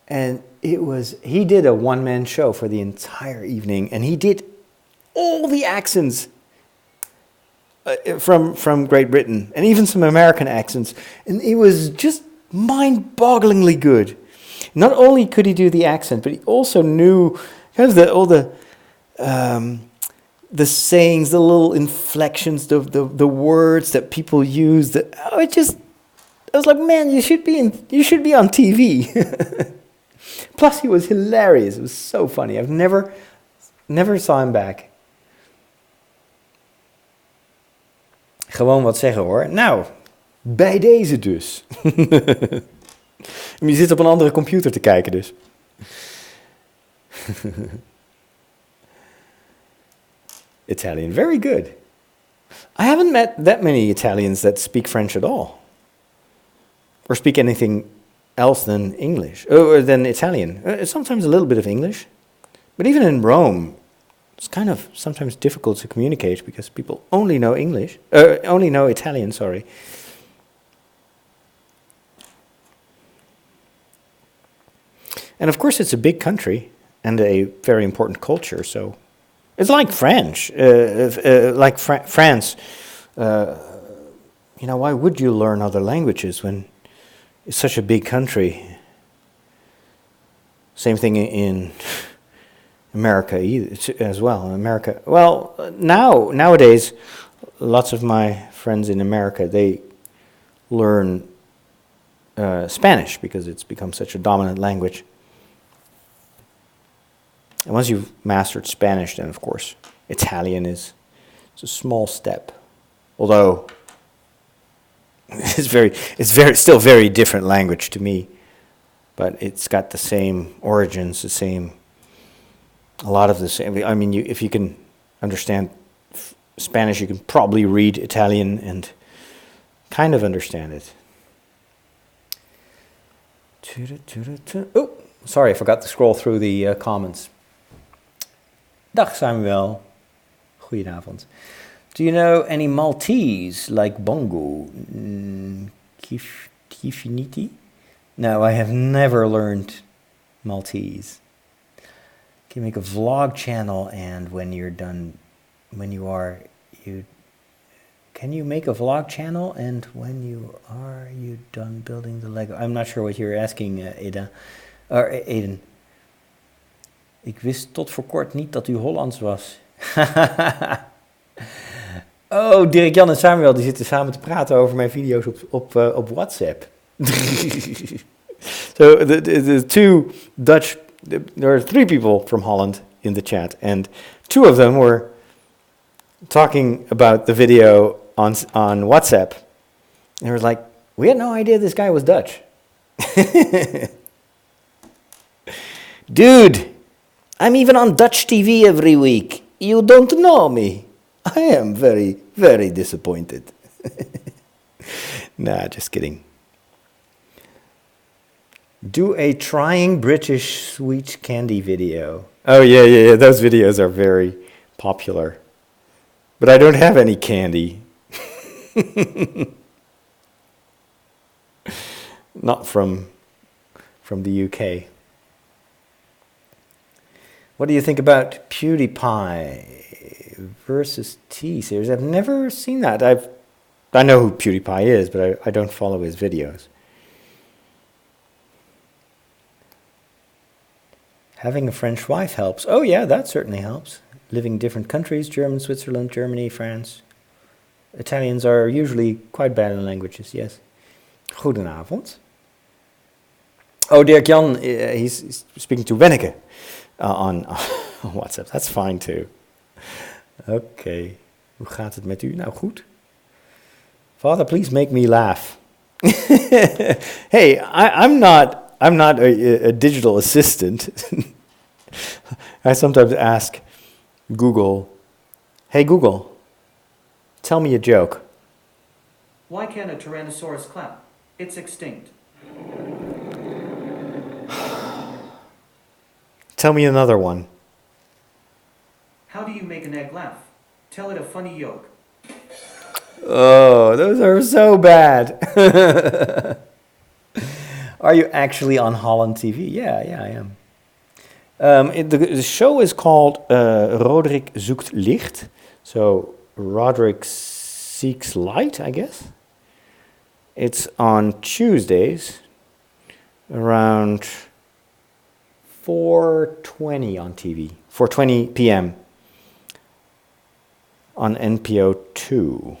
and he did a one-man show for the entire evening, and he did all the accents from Great Britain, and even some American accents, and it was just mind-bogglingly good. Not only could he do the accent, but he also knew kind of all the sayings, the little inflections, the words that people use. I was like, man, you should be on TV. Plus, he was hilarious. It was so funny. I've never saw him back. Gewoon wat zeggen hoor. Nou, bij deze dus. Je zit op een andere computer te kijken dus. Italian, very good. I haven't met that many Italians that speak French at all. Or speak anything else than English, or than Italian. Sometimes a little bit of English. But even in Rome, it's kind of sometimes difficult to communicate because people only know English, only know Italian, sorry. And of course, it's a big country and a very important culture. So it's like French, France. Why would you learn other languages when it's such a big country? Same thing in America as well. America, well, nowadays, lots of my friends in America, they learn Spanish because it's become such a dominant language. And once you've mastered Spanish, then of course Italian it's a small step. Although it's still very different language to me, but it's got the same origins, a lot of the same. I mean, if you can understand Spanish, you can probably read Italian and kind of understand it. Oh, sorry, I forgot to scroll through the comments. Dag Samuel. Goedenavond. Do you know any Maltese like Bongo? Kifiniti? No, I have never learned Maltese. Can you make a vlog channel and can you make a vlog channel and when you done building the Lego? I'm not sure what you're asking, Aiden. Ik wist tot voor kort niet dat u Hollands was. Oh, Dirk, Jan en Samuel die zitten samen te praten over mijn video's op WhatsApp. So the two Dutch, there are three people from Holland in the chat, and two of them were talking about the video on WhatsApp. They were like, we had no idea this guy was Dutch. Dude, I'm even on Dutch TV every week. You don't know me. I am very, very disappointed. Nah, just kidding. Do a trying British sweet candy video. Oh, yeah. Those videos are very popular. But I don't have any candy. Not from the UK. What do you think about PewDiePie versus T-Series? I've never seen that. I know who PewDiePie is, but I don't follow his videos. Having a French wife helps. Oh yeah, that certainly helps. Living in different countries, German, Switzerland, Germany, France. Italians are usually quite bad in languages, yes. Goedenavond. Oh, Dirk-Jan, he's speaking to Wenneke on WhatsApp. That's fine too. Okay. Hoe gaat het met u? Nou, goed. Father, please make me laugh. Hey, I'm not a digital assistant. I sometimes ask Google, hey Google, tell me a joke. Why can't a Tyrannosaurus clap? It's extinct. Tell me another one. How do you make an egg laugh? Tell it a funny yolk. Oh, those are so bad. Are you actually on Holland TV? Yeah, I am. The show is called Roderick zoekt licht. So Roderick seeks light, I guess. It's on Tuesdays around 4:20 on TV. 4:20 p.m. on NPO 2.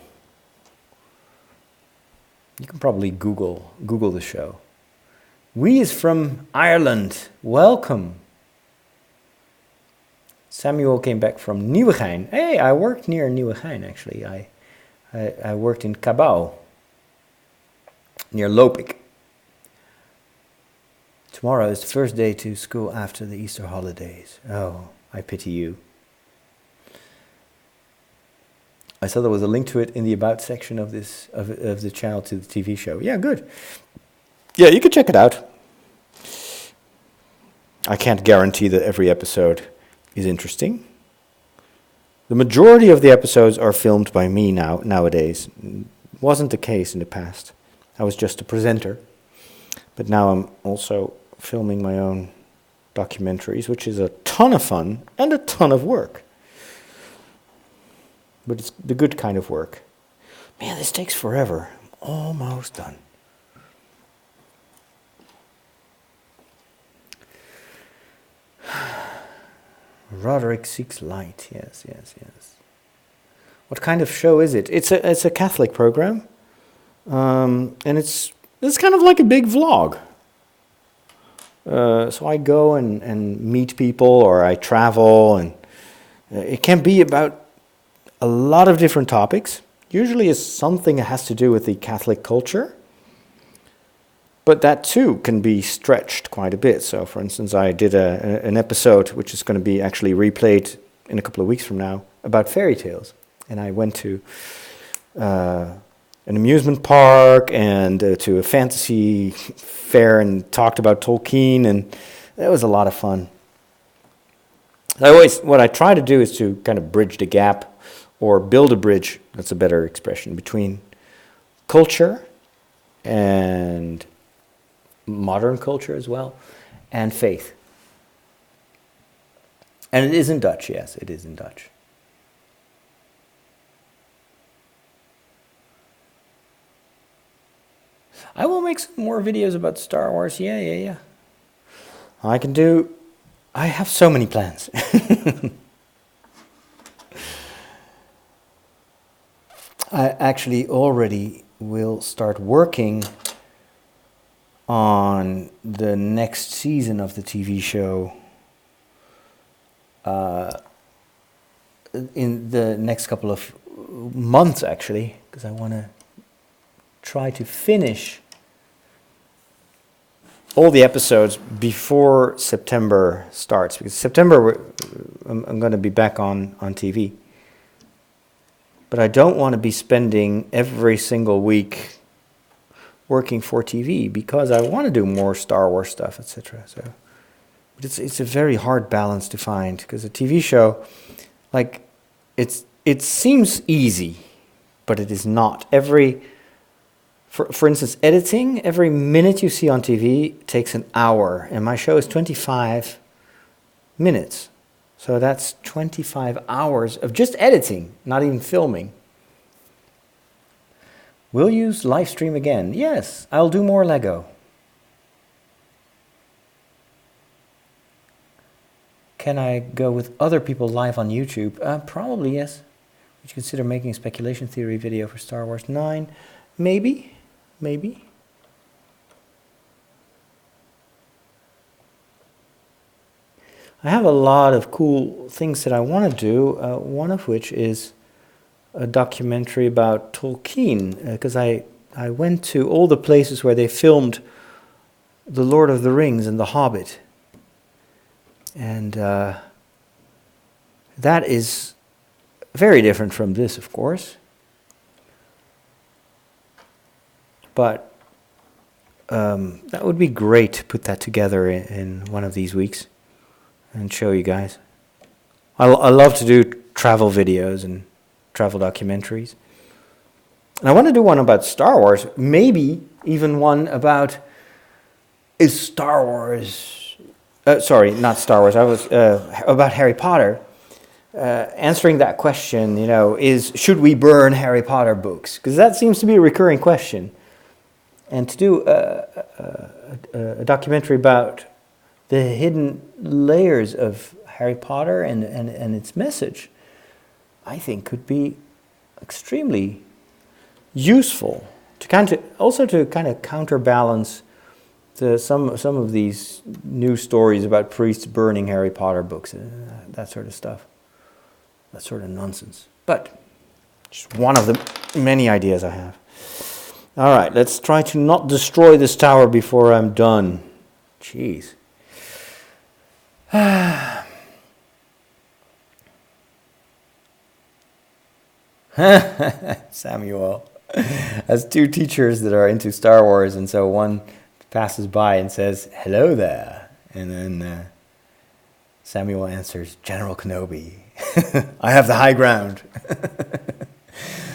You can probably Google the show. We is from Ireland. Welcome. Samuel came back from Nieuwegein. Hey, I worked near Nieuwegein actually. I worked in Cabau, near Lopik. Tomorrow is the first day to school after the Easter holidays. Oh, I pity you. I saw there was a link to it in the About section of the channel to the TV show. Yeah, good. Yeah, you can check it out. I can't guarantee that every episode is interesting. The majority of the episodes are filmed by me nowadays. Wasn't the case in the past. I was just a presenter. But now I'm also filming my own documentaries, which is a ton of fun and a ton of work. But it's the good kind of work. Man, this takes forever. I'm almost done. Roderick seeks light. Yes. What kind of show is it? It's a Catholic program, and it's kind of like a big vlog. So I go and meet people, or I travel, and it can be about a lot of different topics. Usually it's something that has to do with the Catholic culture, but that too can be stretched quite a bit. So for instance, I did an episode which is going to be actually replayed in a couple of weeks from now about fairy tales. And I went to an amusement park and to a fantasy fair and talked about Tolkien, and that was a lot of fun. What I try to do is to kind of bridge the gap, or build a bridge, that's a better expression, between culture and modern culture as well, and faith. And it is in Dutch, yes, it is in Dutch. I will make some more videos about Star Wars, yeah. I have so many plans. I actually already will start working on the next season of the TV show in the next couple of months, actually, because I want to try to finish all the episodes before September starts, because September I'm going to be back on TV. But I don't want to be spending every single week working for TV, because I want to do more Star Wars stuff, etc. So it's a very hard balance to find, because a TV show, like, it seems easy, but it is not. For instance, editing, every minute you see on TV takes an hour, and my show is 25 minutes. So that's 25 hours of just editing, not even filming. Will you live stream again? Yes, I'll do more Lego. Can I go with other people live on YouTube? Probably, yes. Would you consider making a speculation theory video for Star Wars 9? Maybe. I have a lot of cool things that I want to do, one of which is a documentary about Tolkien, because I went to all the places where they filmed The Lord of the Rings and The Hobbit. And that is very different from this, of course. But that would be great to put that together in one of these weeks and show you guys. I love to do travel videos and travel documentaries. And I want to do one about Star Wars, maybe even one about, is Star Wars, sorry, not Star Wars, I was about Harry Potter, answering that question, should we burn Harry Potter books? Because that seems to be a recurring question. And to do a documentary about the hidden layers of Harry Potter and its message, I think could be extremely useful to kind of counterbalance some of these new stories about priests burning Harry Potter books, that sort of stuff, that sort of nonsense. But just one of the many ideas I have. All right, let's try to not destroy this tower before I'm done. Jeez. Samuel has two teachers that are into Star Wars, and so one passes by and says, "Hello there," and then Samuel answers, "General Kenobi, I have the high ground."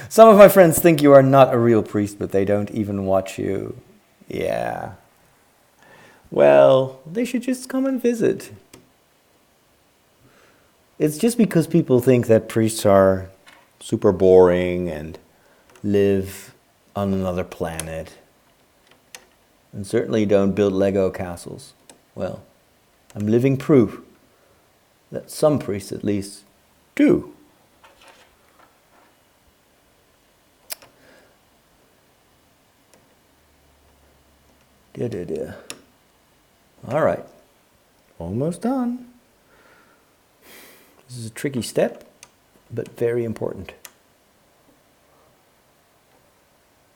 Some of my friends think you are not a real priest, but they don't even watch you. Yeah. Well, they should just come and visit. It's just because people think that priests are super boring and live on another planet and certainly don't build Lego castles. Well, I'm living proof that some priests at least do. All right, almost done. This is a tricky step, but very important.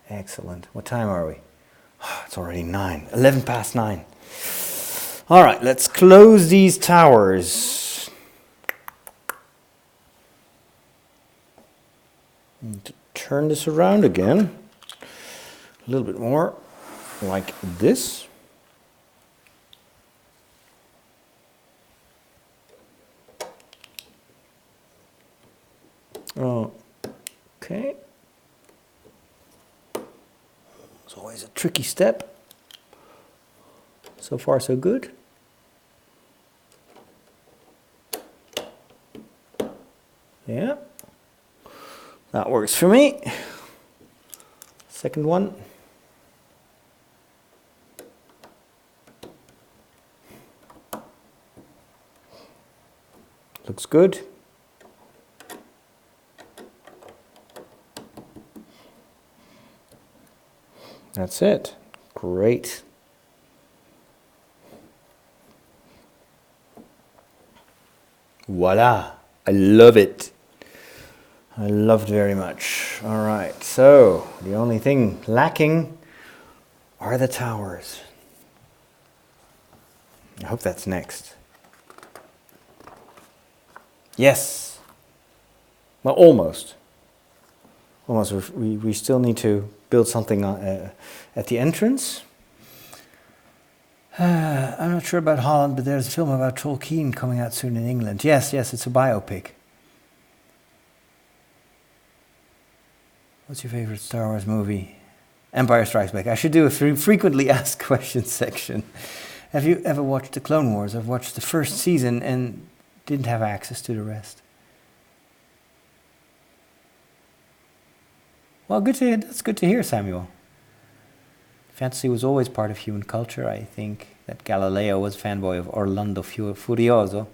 Excellent. What time are we? Oh, it's already 9. 11 past 9. All right, let's close these towers. And to turn this around again, a little bit more like this. Okay. It's always a tricky step. So far, so good. Yeah. That works for me. Second one. Looks good. That's it. Great. Voila. I love it. I loved very much. All right, so the only thing lacking are the towers. I hope that's next. Yes. Well, almost. Almost. We still need to build something at the entrance. I'm not sure about Holland, but there's a film about Tolkien coming out soon in England. Yes, it's a biopic. What's your favorite Star Wars movie? Empire Strikes Back. I should do a frequently asked questions section. Have you ever watched the Clone Wars? I've watched the first season and didn't have access to the rest. Well, that's good to hear, Samuel. Fantasy was always part of human culture. I think that Galileo was a fanboy of Orlando Furioso,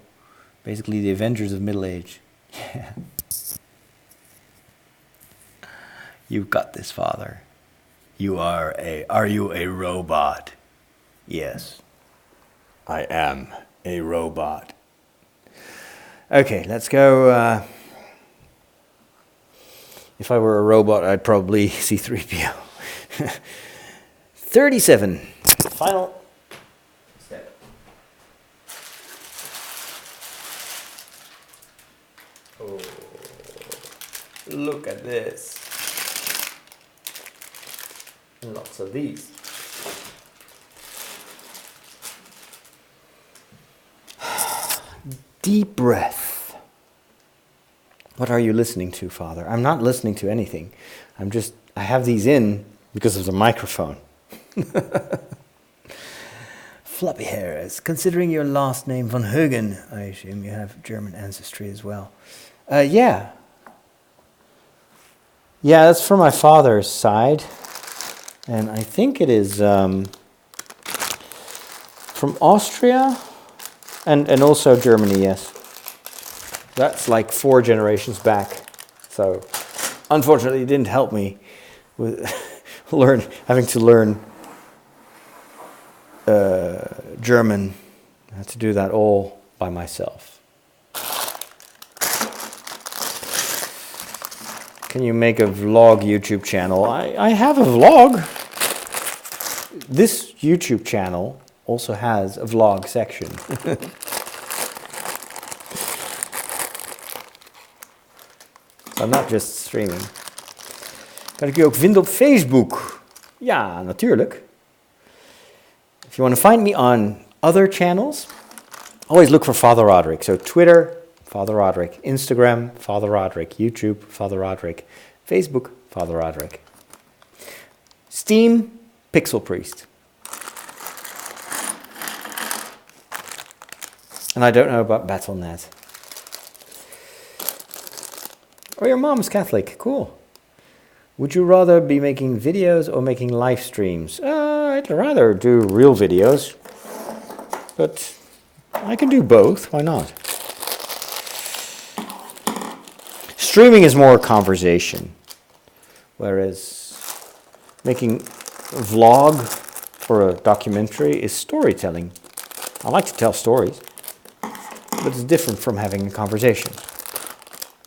basically the Avengers of middle age. Yeah. You've got this, Father. Are you a robot? Yes. I am a robot. Okay, let's go. If I were a robot, I'd probably C-3PO. 37. Final step. Oh, look at this. Lots of these. Deep breath. What are you listening to, Father? I'm not listening to anything. I have these in because of the microphone. Floppy hairs. Considering your last name von Högen, I assume you have German ancestry as well. Yeah. Yeah, that's from my father's side. And I think it is from Austria and also Germany, yes. That's like 4 generations back. So unfortunately it didn't help me with having to learn German. I had to do that all by myself. Can you make a vlog YouTube channel? I have a vlog. This YouTube channel also has a vlog section. I'm not just streaming. Kan ik je ook vinden op Facebook? Ja, natuurlijk. If you want to find me on other channels, always look for Father Roderick. So Twitter, Father Roderick. Instagram, Father Roderick. YouTube, Father Roderick. Facebook, Father Roderick. Steam, Pixel Priest. And I don't know about Battle.net. Oh, your mom's Catholic. Cool. Would you rather be making videos or making live streams? I'd rather do real videos. But I can do both. Why not? Streaming is more conversation. Whereas making a vlog or a documentary is storytelling. I like to tell stories. But it's different from having a conversation.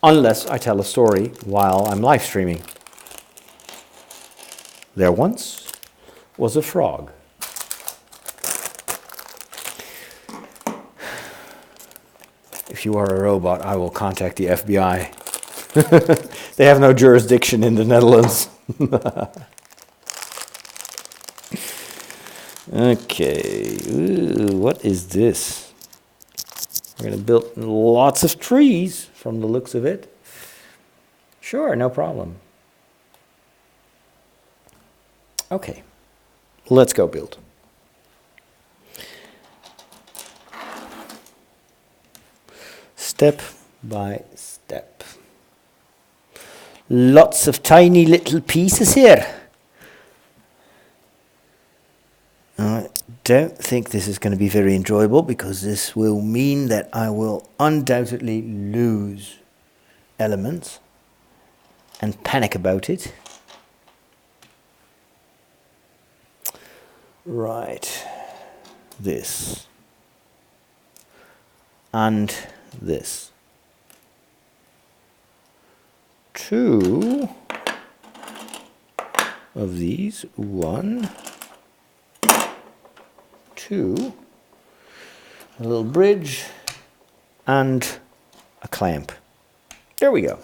Unless I tell a story while I'm live streaming. There once was a frog. If you are a robot, I will contact the FBI. They have no jurisdiction in the Netherlands. Okay, ooh, what is this? We're going to build lots of trees from the looks of it. Sure, no problem. Okay, let's go build. Step by step. Lots of tiny little pieces here. I don't think this is going to be very enjoyable because this will mean that I will undoubtedly lose elements and panic about it. Right, this and this. 2 of these. 1, 2, a little bridge, and a clamp. There we go.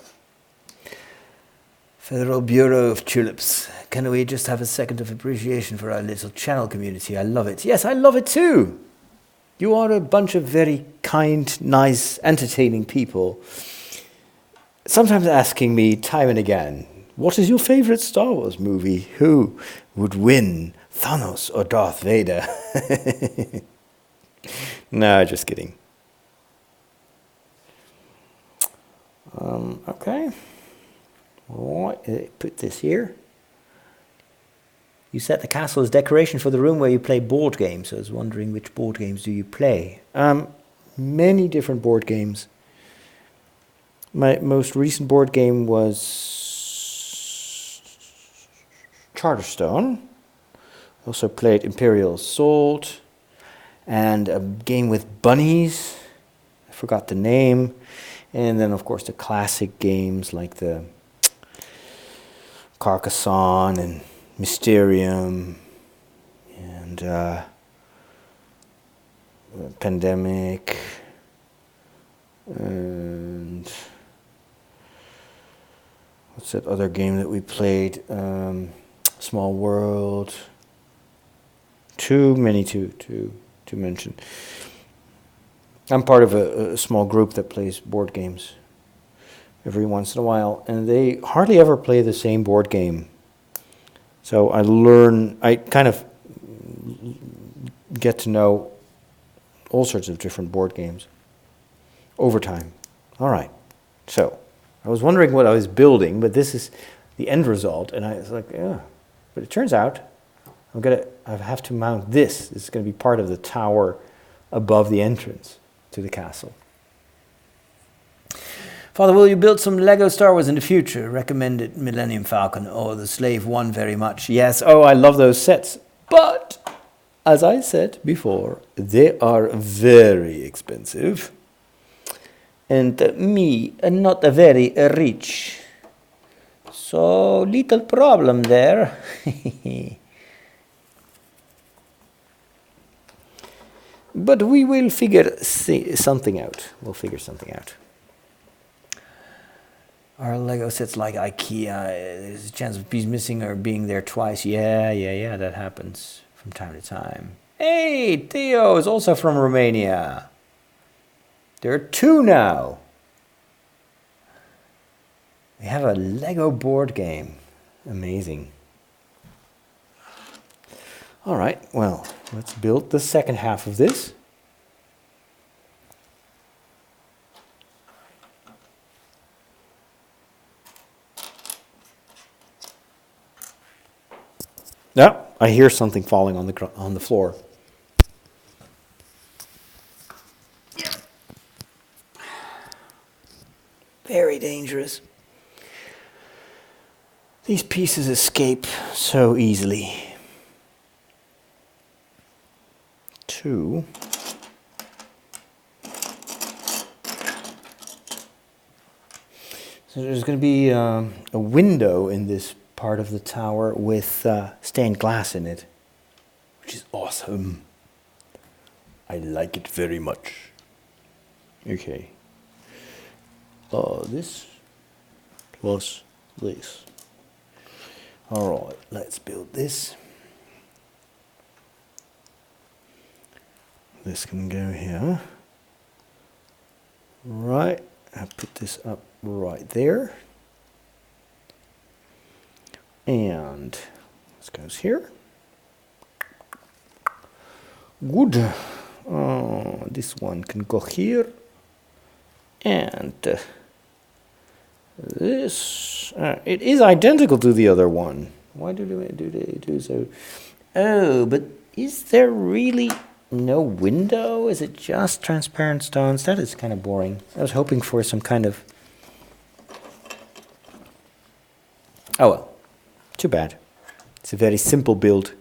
Federal Bureau of Tulips. Can we just have a second of appreciation for our little channel community? I love it. Yes, I love it too. You are a bunch of very kind, nice, entertaining people. Sometimes asking me time and again, what is your favorite Star Wars movie? Who would win, Thanos or Darth Vader? No, just kidding. Okay. Right, put this here. You set the castle as decoration for the room where you play board games. I was wondering, which board games do you play? Many different board games. My most recent board game was Charterstone. Also played Imperial Assault and a game with bunnies. I forgot the name. And then, of course, the classic games like the Carcassonne and Mysterium and Pandemic and what's that other game that we played? Small World. Too many to mention. I'm part of a small group that plays board games every once in a while, and they hardly ever play the same board game. So I kind of get to know all sorts of different board games over time. All right. So I was wondering what I was building, but this is the end result, and I was like, yeah. But it turns out I have to mount this. This is going to be part of the tower above the entrance to the castle. Father, will you build some Lego Star Wars in the future? Recommended Millennium Falcon or the Slave One very much. Yes, oh, I love those sets. But, as I said before, they are very expensive. And me, not very rich. So, little problem there. But we will figure something out. We'll figure something out. Are Lego sets like IKEA? There's a chance of a piece missing or being there twice. Yeah, that happens from time to time. Hey, Theo is also from Romania. There are 2 now. We have a Lego board game. Amazing. All right, well, let's build the second half of this. Yeah, I hear something falling on the floor. Very dangerous. These pieces escape so easily. 2. So there's going to be a window in this part of the tower with stained glass in it, which is awesome. I like it very much. Okay. This plus this. All right, let's build this. This can go here. Right, I put this up right there. And this goes here. Good. This one can go here. And this, it is identical to the other one. Why do they do so? Oh, but is there really no window? Is it just transparent stones? That is kind of boring. I was hoping for some kind of... Oh well, too bad. It's a very simple build.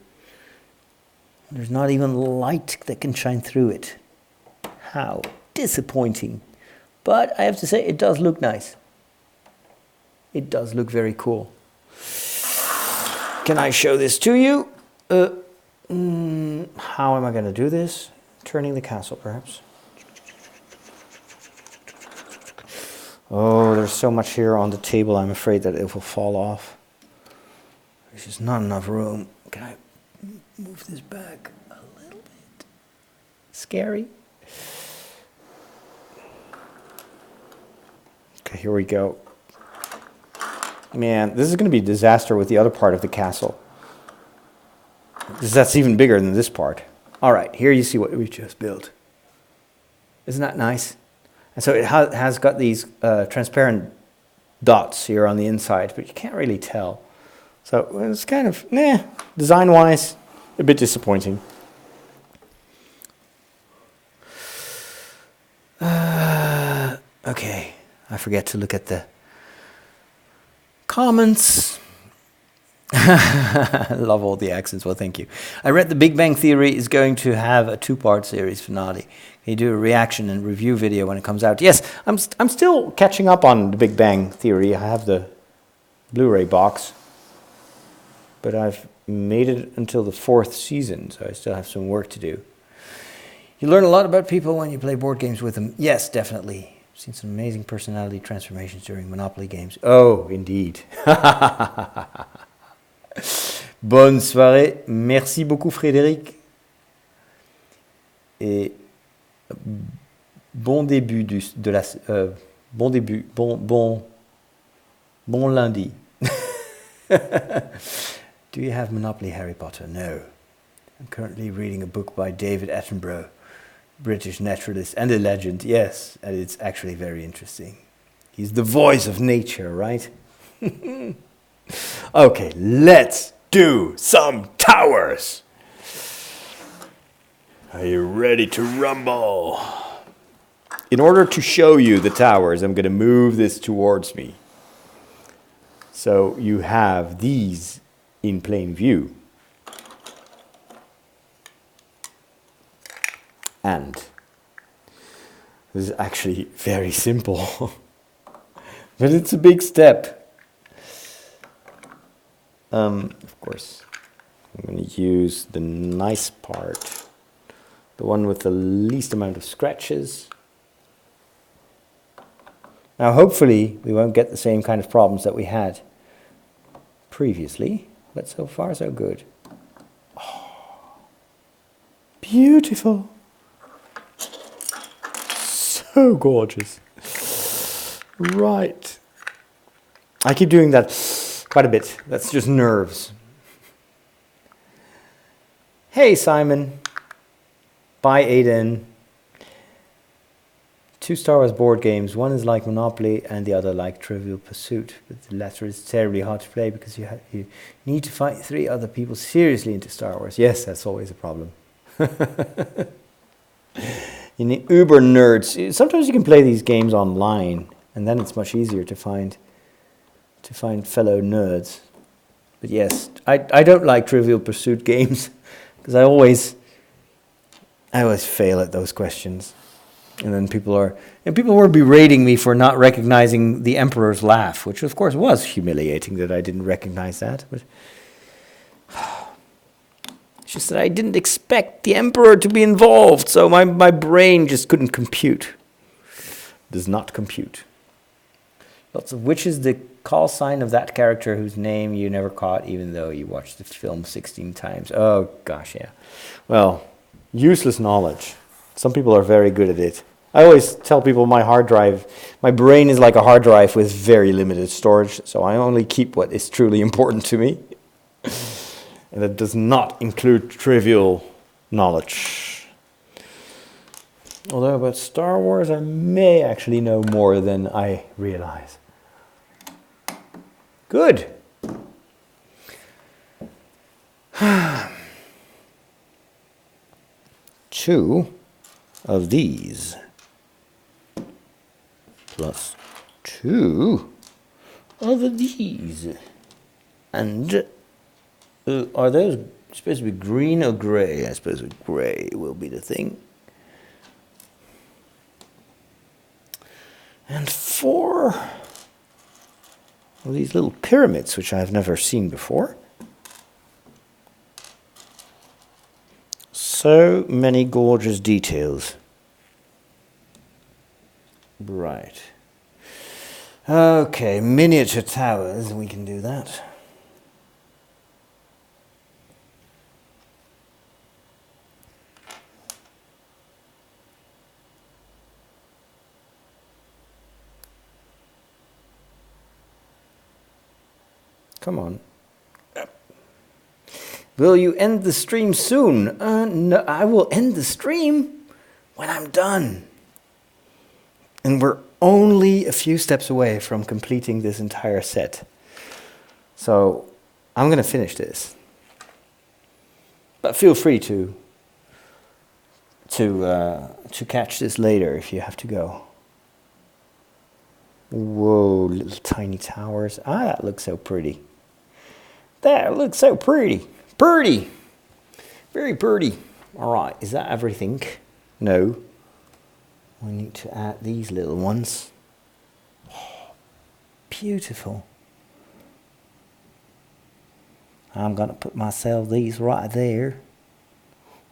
There's not even light that can shine through it. How disappointing. But I have to say, it does look nice. It does look very cool. Can I show this to you? How am I going to do this? Turning the castle, perhaps. Oh, there's so much here on the table, I'm afraid that it will fall off. There's just not enough room. Can I move this back a little bit? Scary. Okay, here we go. Man, this is going to be a disaster with the other part of the castle. Because that's even bigger than this part. All right, here you see what we just built. Isn't that nice? And so it has got these transparent dots here on the inside, but you can't really tell. So it's kind of, design-wise, a bit disappointing. Okay, I forget to look at the comments. Love all the accents. Well, thank you. I read The Big Bang Theory is going to have a 2-part series finale. Can you do a reaction and review video when it comes out? Yes, I'm still catching up on The Big Bang Theory. I have the Blu-ray box, but I've made it until the 4th season, so I still have some work to do. You learn a lot about people when you play board games with them. Yes, definitely. I've seen some amazing personality transformations during Monopoly games. Oh, indeed. Bonne soirée. Merci beaucoup, Frédéric. Et bon début bon lundi. Do you have Monopoly Harry Potter? No. I'm currently reading a book by David Attenborough, British naturalist and a legend. Yes, and it's actually very interesting. He's the voice of nature, right? Okay, let's do some towers. Are you ready to rumble? In order to show you the towers, I'm going to move this towards me. So you have these in plain view. And this is actually very simple. But it's a big step. Of course, I'm going to use the nice part, the one with the least amount of scratches. Now, hopefully, we won't get the same kind of problems that we had previously, but so far, so good. Oh, beautiful. So gorgeous. Right. I keep doing that quite a bit. That's just nerves. Hey, Simon. Bye, Aiden. 2 Star Wars board games. One is like Monopoly and the other like Trivial Pursuit. But the latter is terribly hard to play because you need to fight 3 other people seriously into Star Wars. Yes, that's always a problem. You need uber nerds. Sometimes you can play these games online, and then it's much easier to find fellow nerds. But yes, I don't like Trivial Pursuit games because I always fail at those questions. And then people were berating me for not recognizing the Emperor's laugh, which of course was humiliating that I didn't recognize that. But it's just that I didn't expect the Emperor to be involved, so my brain just couldn't compute. Does not compute. Lots of which is the call sign of that character whose name you never caught, even though you watched the film 16 times. Oh gosh, yeah. Well, useless knowledge. Some people are very good at it. I always tell people my brain is like a hard drive with very limited storage, so I only keep what is truly important to me. And that does not include trivial knowledge. Although about Star Wars, I may actually know more than I realize. Good. 2 of these plus 2 of these. And are those supposed to be green or gray? I suppose gray will be the thing. And 4 of these little pyramids, which I've never seen before. So many gorgeous details. Right. Okay, miniature towers, we can do that. Come on. Will you end the stream soon? No, I will end the stream when I'm done. And we're only a few steps away from completing this entire set. So I'm going to finish this. But feel free to catch this later if you have to go. Whoa, little tiny towers. Ah, that looks so pretty. That looks so pretty. Pretty. Very pretty. All right, is that everything? No. We need to add these little ones. Oh, beautiful. I'm going to put myself these right there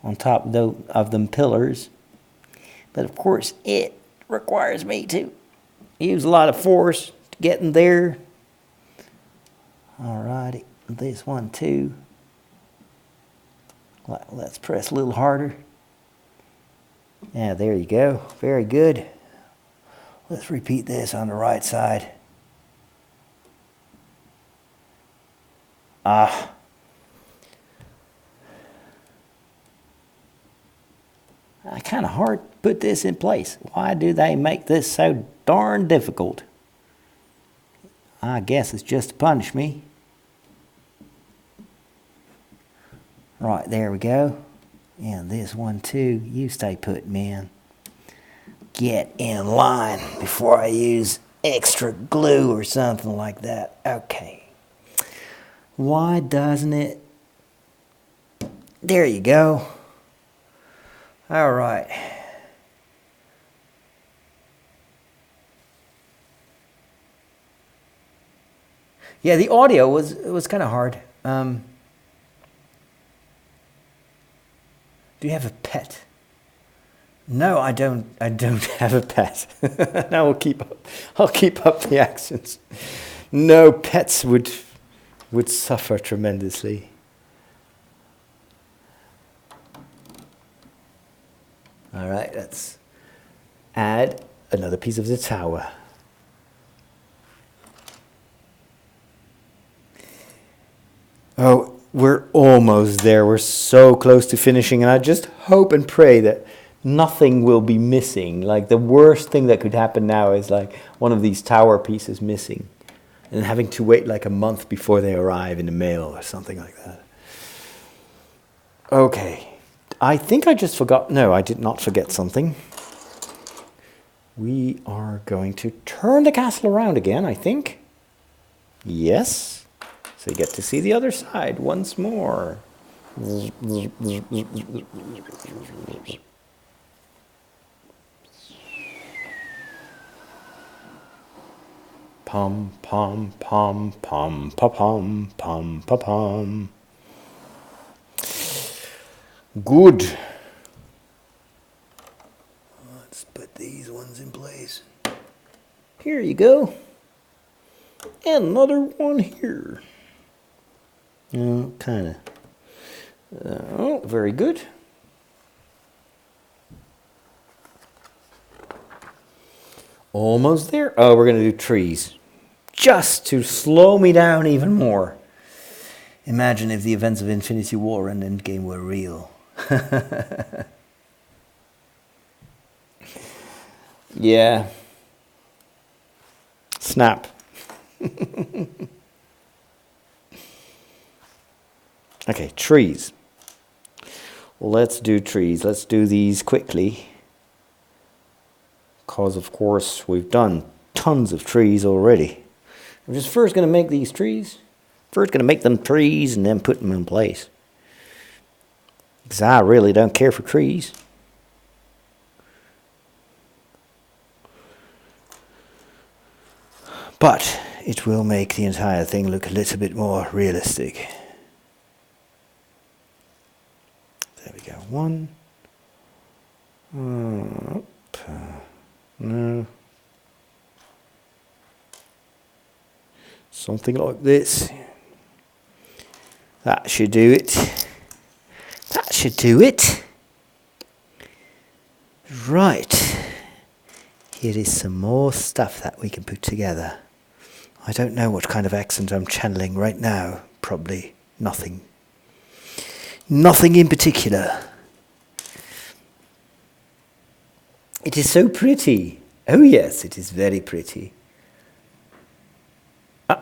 on top of them pillars. But of course, it requires me to use a lot of force to get in there. All righty, this one too. Let's press a little harder. Yeah, there you go. Very good. Let's repeat this on the right side. Ah. Kind of hard to put this in place. Why do they make this so darn difficult? I guess it's just to punish me. Right, there we go. And this one too. You stay put, man. Get in line before I use extra glue or something like that. Okay. Why doesn't it? There you go. All right. Yeah, the audio was kind of hard. Do you have a pet? No, I don't. I don't have a pet. Now I'll keep up the accents. No, pets would suffer tremendously. All right, let's add another piece of the tower. Oh, we're almost there. We're so close to finishing, and I just hope and pray that nothing will be missing. Like, the worst thing that could happen now is like one of these tower pieces missing and having to wait like a month before they arrive in the mail or something like that. Okay. I think I just forgot. No, I did not forget something. We are going to turn the castle around again, I think. Yes. So you get to see the other side once more. Pom, pom, pom, pom, pom, pom, pom, pom. Good. Let's put these ones in place. Here you go. And another one here. Oh, kind of. Oh, very good. Almost there. Oh, we're going to do trees. Just to slow me down even more. Imagine if the events of Infinity War and Endgame were real. Yeah. Snap. Okay, trees. Let's do trees. Let's do these quickly. Because, of course, we've done tons of trees already. I'm just first going to make these trees. First going to make them trees and then put them in place. Because I really don't care for trees. But it will make the entire thing look a little bit more realistic. There we go. One. No. Something like this. That should do it. That should do it. Right. Here is some more stuff that we can put together. I don't know what kind of accent I'm channeling right now. Probably nothing. Nothing in particular. It is so pretty. Oh yes, it is very pretty.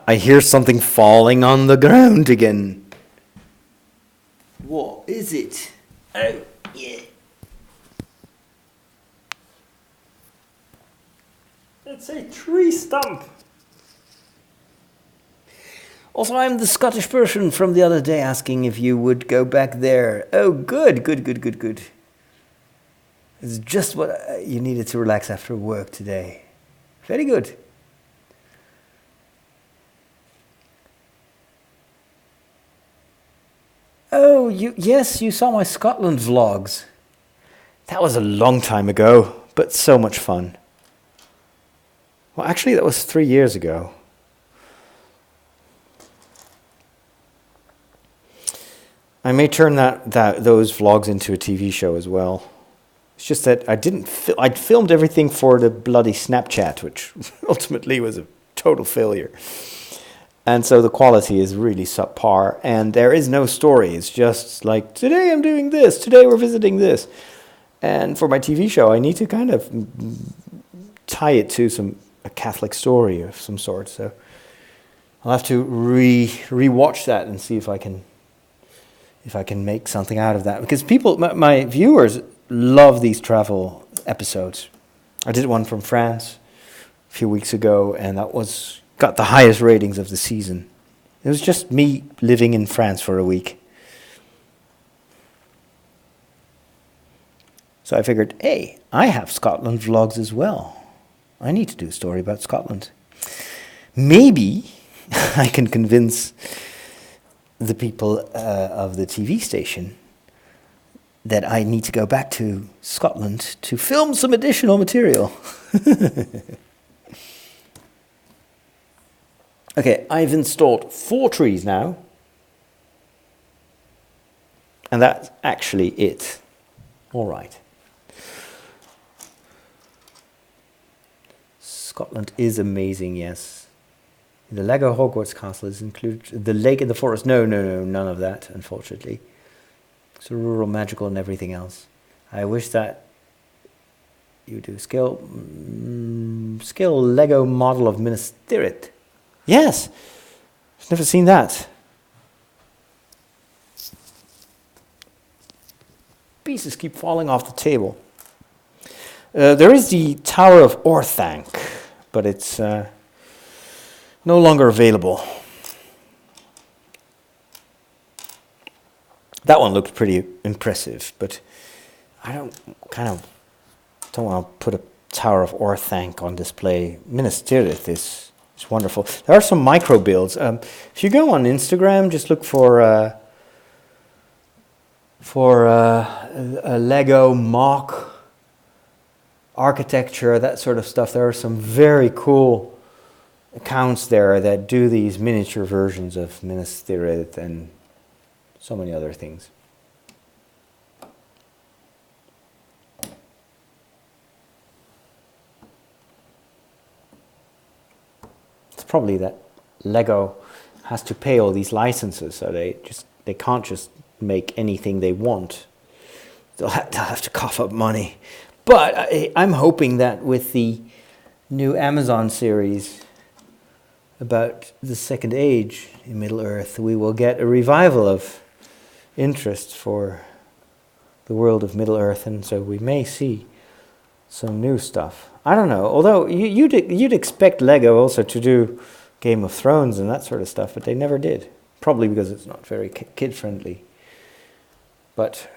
I hear something falling on the ground again. What is it? Oh, yeah. It's a tree stump. Also, I'm the Scottish person from the other day asking if you would go back there. Oh, good. It's just what you needed to relax after work today. Very good. Oh, yes, you saw my Scotland vlogs. That was a long time ago, but so much fun. Well, actually, that was 3 years ago. I may turn those vlogs into a TV show as well. It's just that I'd filmed everything for the bloody Snapchat, which ultimately was a total failure. And so the quality is really subpar, and there is no story. It's just like, today I'm doing this, today we're visiting this. And for my TV show, I need to kind of tie it to a Catholic story of some sort. So I'll have to rewatch that and see if I can make something out of that. Because my viewers love these travel episodes. I did one from France a few weeks ago, and that got the highest ratings of the season. It was just me living in France for a week. So I figured, hey, I have Scotland vlogs as well. I need to do a story about Scotland. Maybe I can convince the people of the TV station that I need to go back to Scotland to film some additional material. Okay, I've installed 4 trees now. And that's actually it. All right. Scotland is amazing, yes. The Lego Hogwarts castle is included. The lake in the forest. No, none of that, unfortunately. It's rural, magical, and everything else. I wish that you do scale Lego model of Minas Tirith. Yes, I've never seen that. Pieces keep falling off the table. There is the Tower of Orthanc, but it's no longer available. That one looked pretty impressive, but I don't want to put a Tower of Orthanc on display. Minas Tirith is wonderful. There are some micro builds. If you go on Instagram, just look for a Lego mock architecture, that sort of stuff. There are some very cool accounts there that do these miniature versions of Minas Tirith and so many other things. It's probably that Lego has to pay all these licenses, so they can't just make anything they want. They'll have to cough up money. But I'm hoping that with the new Amazon series about the Second Age in Middle-earth, we will get a revival of interest for the world of Middle-earth, and so we may see some new stuff. I don't know, although you'd expect Lego also to do Game of Thrones and that sort of stuff, but they never did. Probably because it's not very kid-friendly. But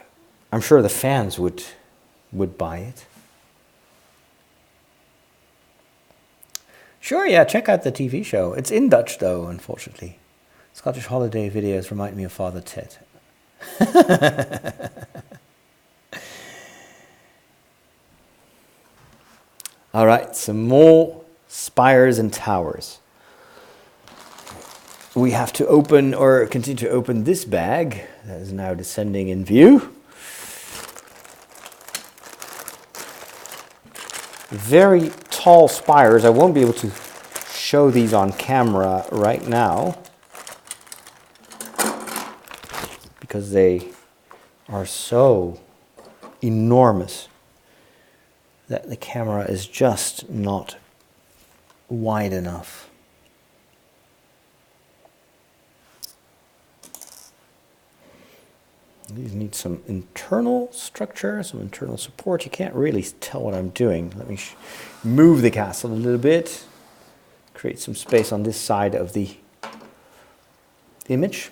I'm sure the fans would buy it. Sure, yeah, check out the TV show. It's in Dutch, though, unfortunately. Scottish holiday videos remind me of Father Ted. All right, some more spires and towers. We have to open or continue to open this bag that is now descending in view. Very tall spires. I won't be able to show these on camera right now because they are so enormous that the camera is just not wide enough. These need some internal structure, some internal support. You can't really tell what I'm doing. Let me move the castle a little bit. Create some space on this side of the image.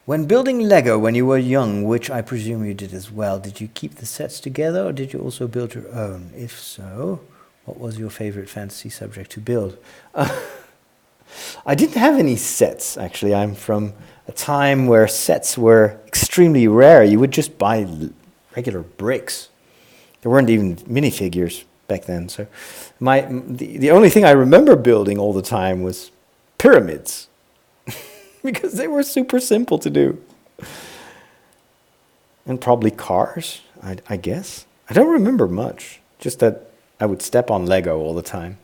When building Lego when you were young, which I presume you did as well, did you keep the sets together or did you also build your own? If so, what was your favorite fantasy subject to build? I didn't have any sets, actually. I'm from a time where sets were extremely rare. You would just buy regular bricks. There weren't even minifigures back then. So the only thing I remember building all the time was pyramids. Because they were super simple to do. And probably cars, I guess. I don't remember much. Just that I would step on Lego all the time.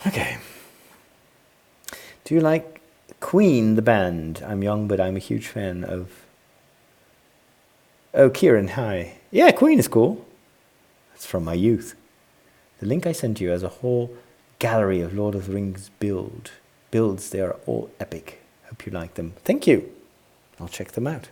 Okay. Do you like Queen, the band? I'm young, but I'm a huge fan of... Oh, Kieran, hi. Yeah, Queen is cool. That's from my youth. The link I sent you has a whole gallery of Lord of the Rings builds. They are all epic. Hope you like them. Thank you. I'll check them out.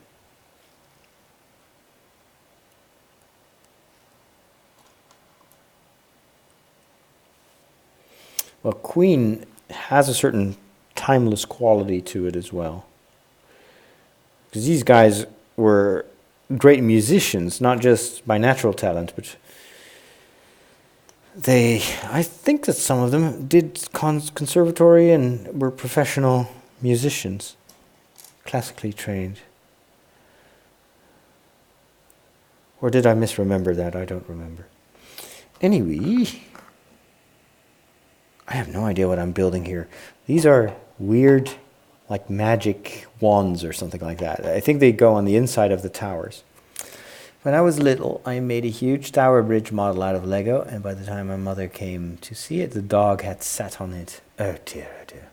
Well, Queen has a certain timeless quality to it as well. Because these guys were great musicians, not just by natural talent, but I think that some of them did conservatory and were professional musicians, classically trained. Or did I misremember that? I don't remember. Anyway, I have no idea what I'm building here. These are weird, like magic wands or something like that. I think they go on the inside of the towers. When I was little, I made a huge tower bridge model out of Lego, and by the time my mother came to see it, the dog had sat on it. Oh dear, oh dear.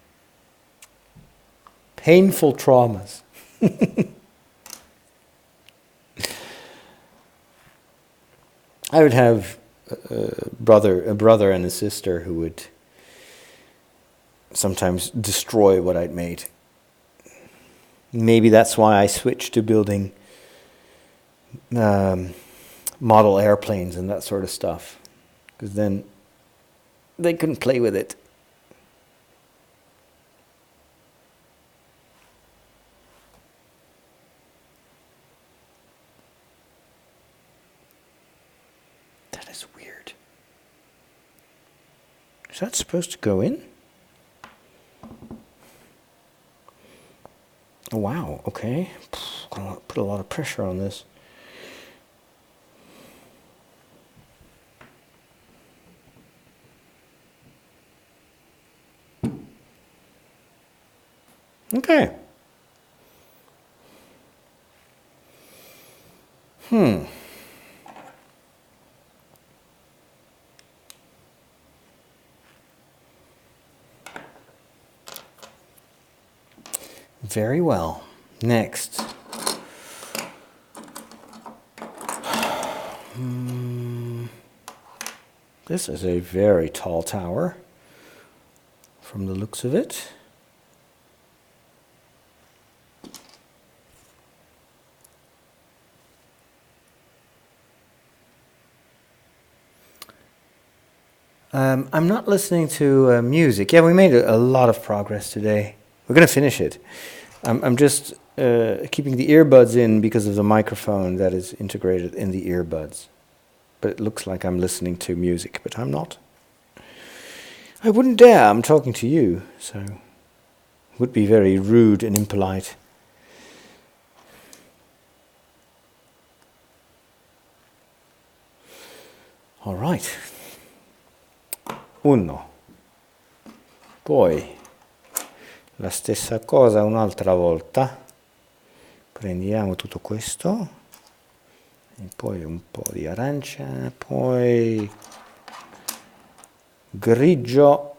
Painful traumas. I would have a brother and a sister who would sometimes destroy what I'd made. Maybe that's why I switched to building model airplanes and that sort of stuff, because then they couldn't play with it. That is weird. Is that supposed to go in? Oh, wow, okay. Gonna put a lot of pressure on this. Okay. Very well. Next. This is a very tall tower from the looks of it. I'm not listening to music. Yeah, we made a lot of progress today. We're going to finish it. I'm just keeping the earbuds in because of the microphone that is integrated in the earbuds. But it looks like I'm listening to music, but I'm not. I wouldn't dare, I'm talking to you, so it would be very rude and impolite. All right. Uno. Poi la stessa cosa un'altra volta. Prendiamo tutto questo e poi un po' di arancia, poi grigio,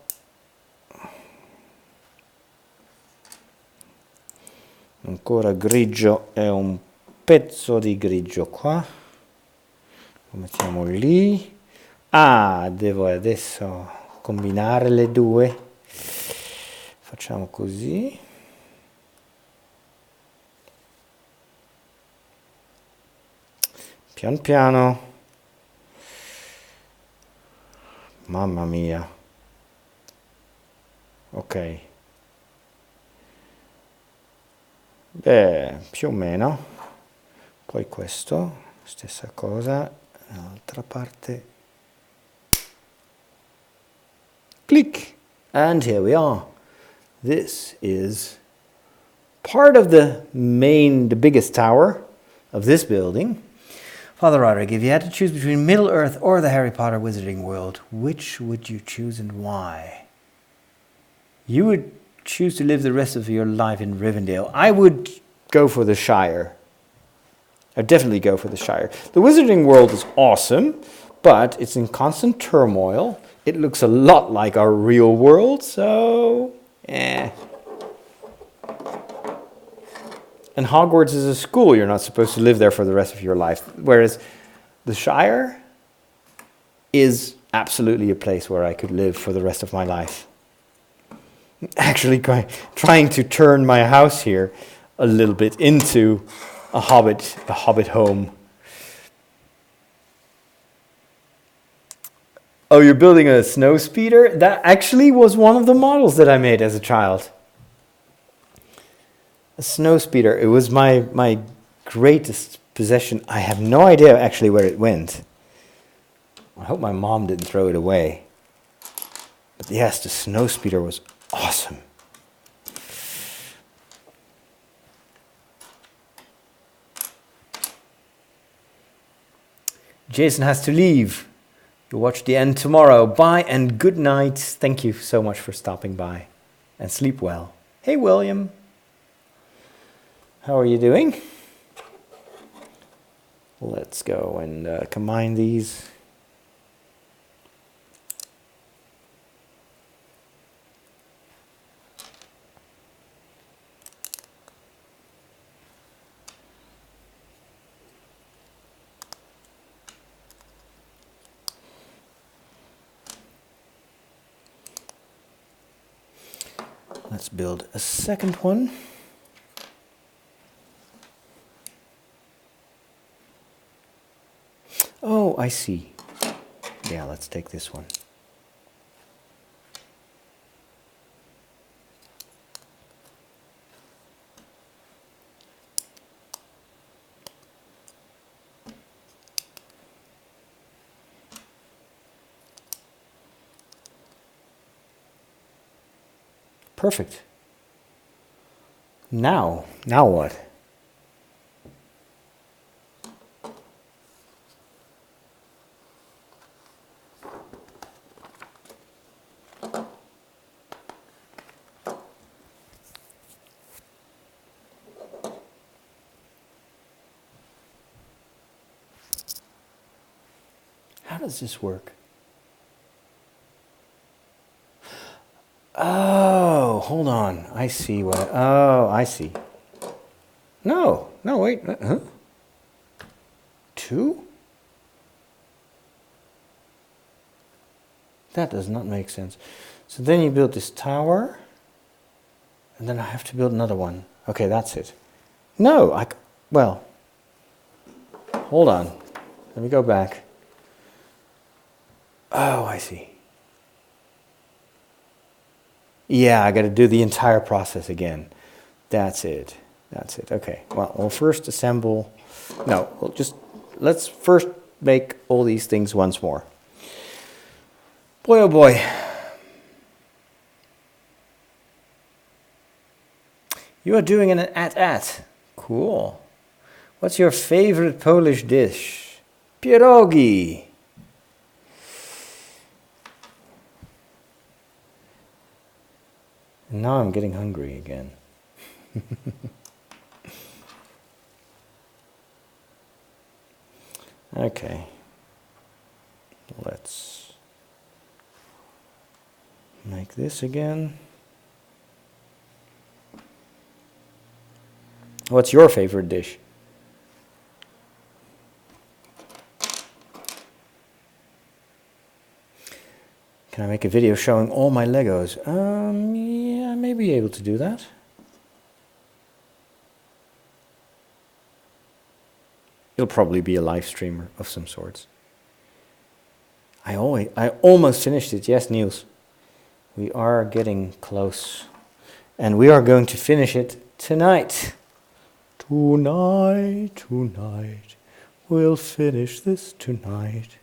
ancora grigio e un pezzo di grigio qua, lo mettiamo lì. Devo adesso combinare le due, facciamo così. Pian piano. Mamma mia. Ok. Beh, più o meno. Poi questo, stessa cosa, l'altra parte. Click. And here we are. This is part of the biggest tower of this building. Father Roderick, if you had to choose between Middle-earth or the Harry Potter Wizarding World, which would you choose and why? You would choose to live the rest of your life in Rivendell. I would go for the Shire. I'd definitely go for the Shire. The Wizarding World is awesome, but it's in constant turmoil. It looks a lot like our real world, so And Hogwarts is a school. You're not supposed to live there for the rest of your life. Whereas the Shire is absolutely a place where I could live for the rest of my life. Actually trying to turn my house here a little bit into a hobbit home. Oh, you're building a snow speeder? That actually was one of the models that I made as a child. A snow speeder. It was my greatest possession. I have no idea actually where it went. I hope my mom didn't throw it away. But yes, the snow speeder was awesome. Jason has to leave. You'll watch the end tomorrow. Bye and good night. Thank you so much for stopping by. And sleep well. Hey, William. How are you doing? Let's go and combine these. Let's build a second one. Oh, I see. Yeah, let's take this one. Perfect. Now what? How does this work? Oh, hold on. I see what. Oh, I see. No, wait. Huh? 2? That does not make sense. So then you build this tower, and then I have to build another one. Okay, that's it. No, well, hold on. Let me go back. Oh, I see. Yeah, I got to do the entire process again. That's it. That's it. Okay. Well, we'll first assemble. No, let's first make all these things once more. Boy, oh boy. You are doing an at. Cool. What's your favorite Polish dish? Pierogi. And now I'm getting hungry again. Okay. Let's make this again. What's your favorite dish? Can I make a video showing all my Legos? Yeah, I may be able to do that. It'll probably be a live stream of some sorts. I almost finished it. Yes, Niels. We are getting close. And we are going to finish it tonight. Tonight. We'll finish this tonight.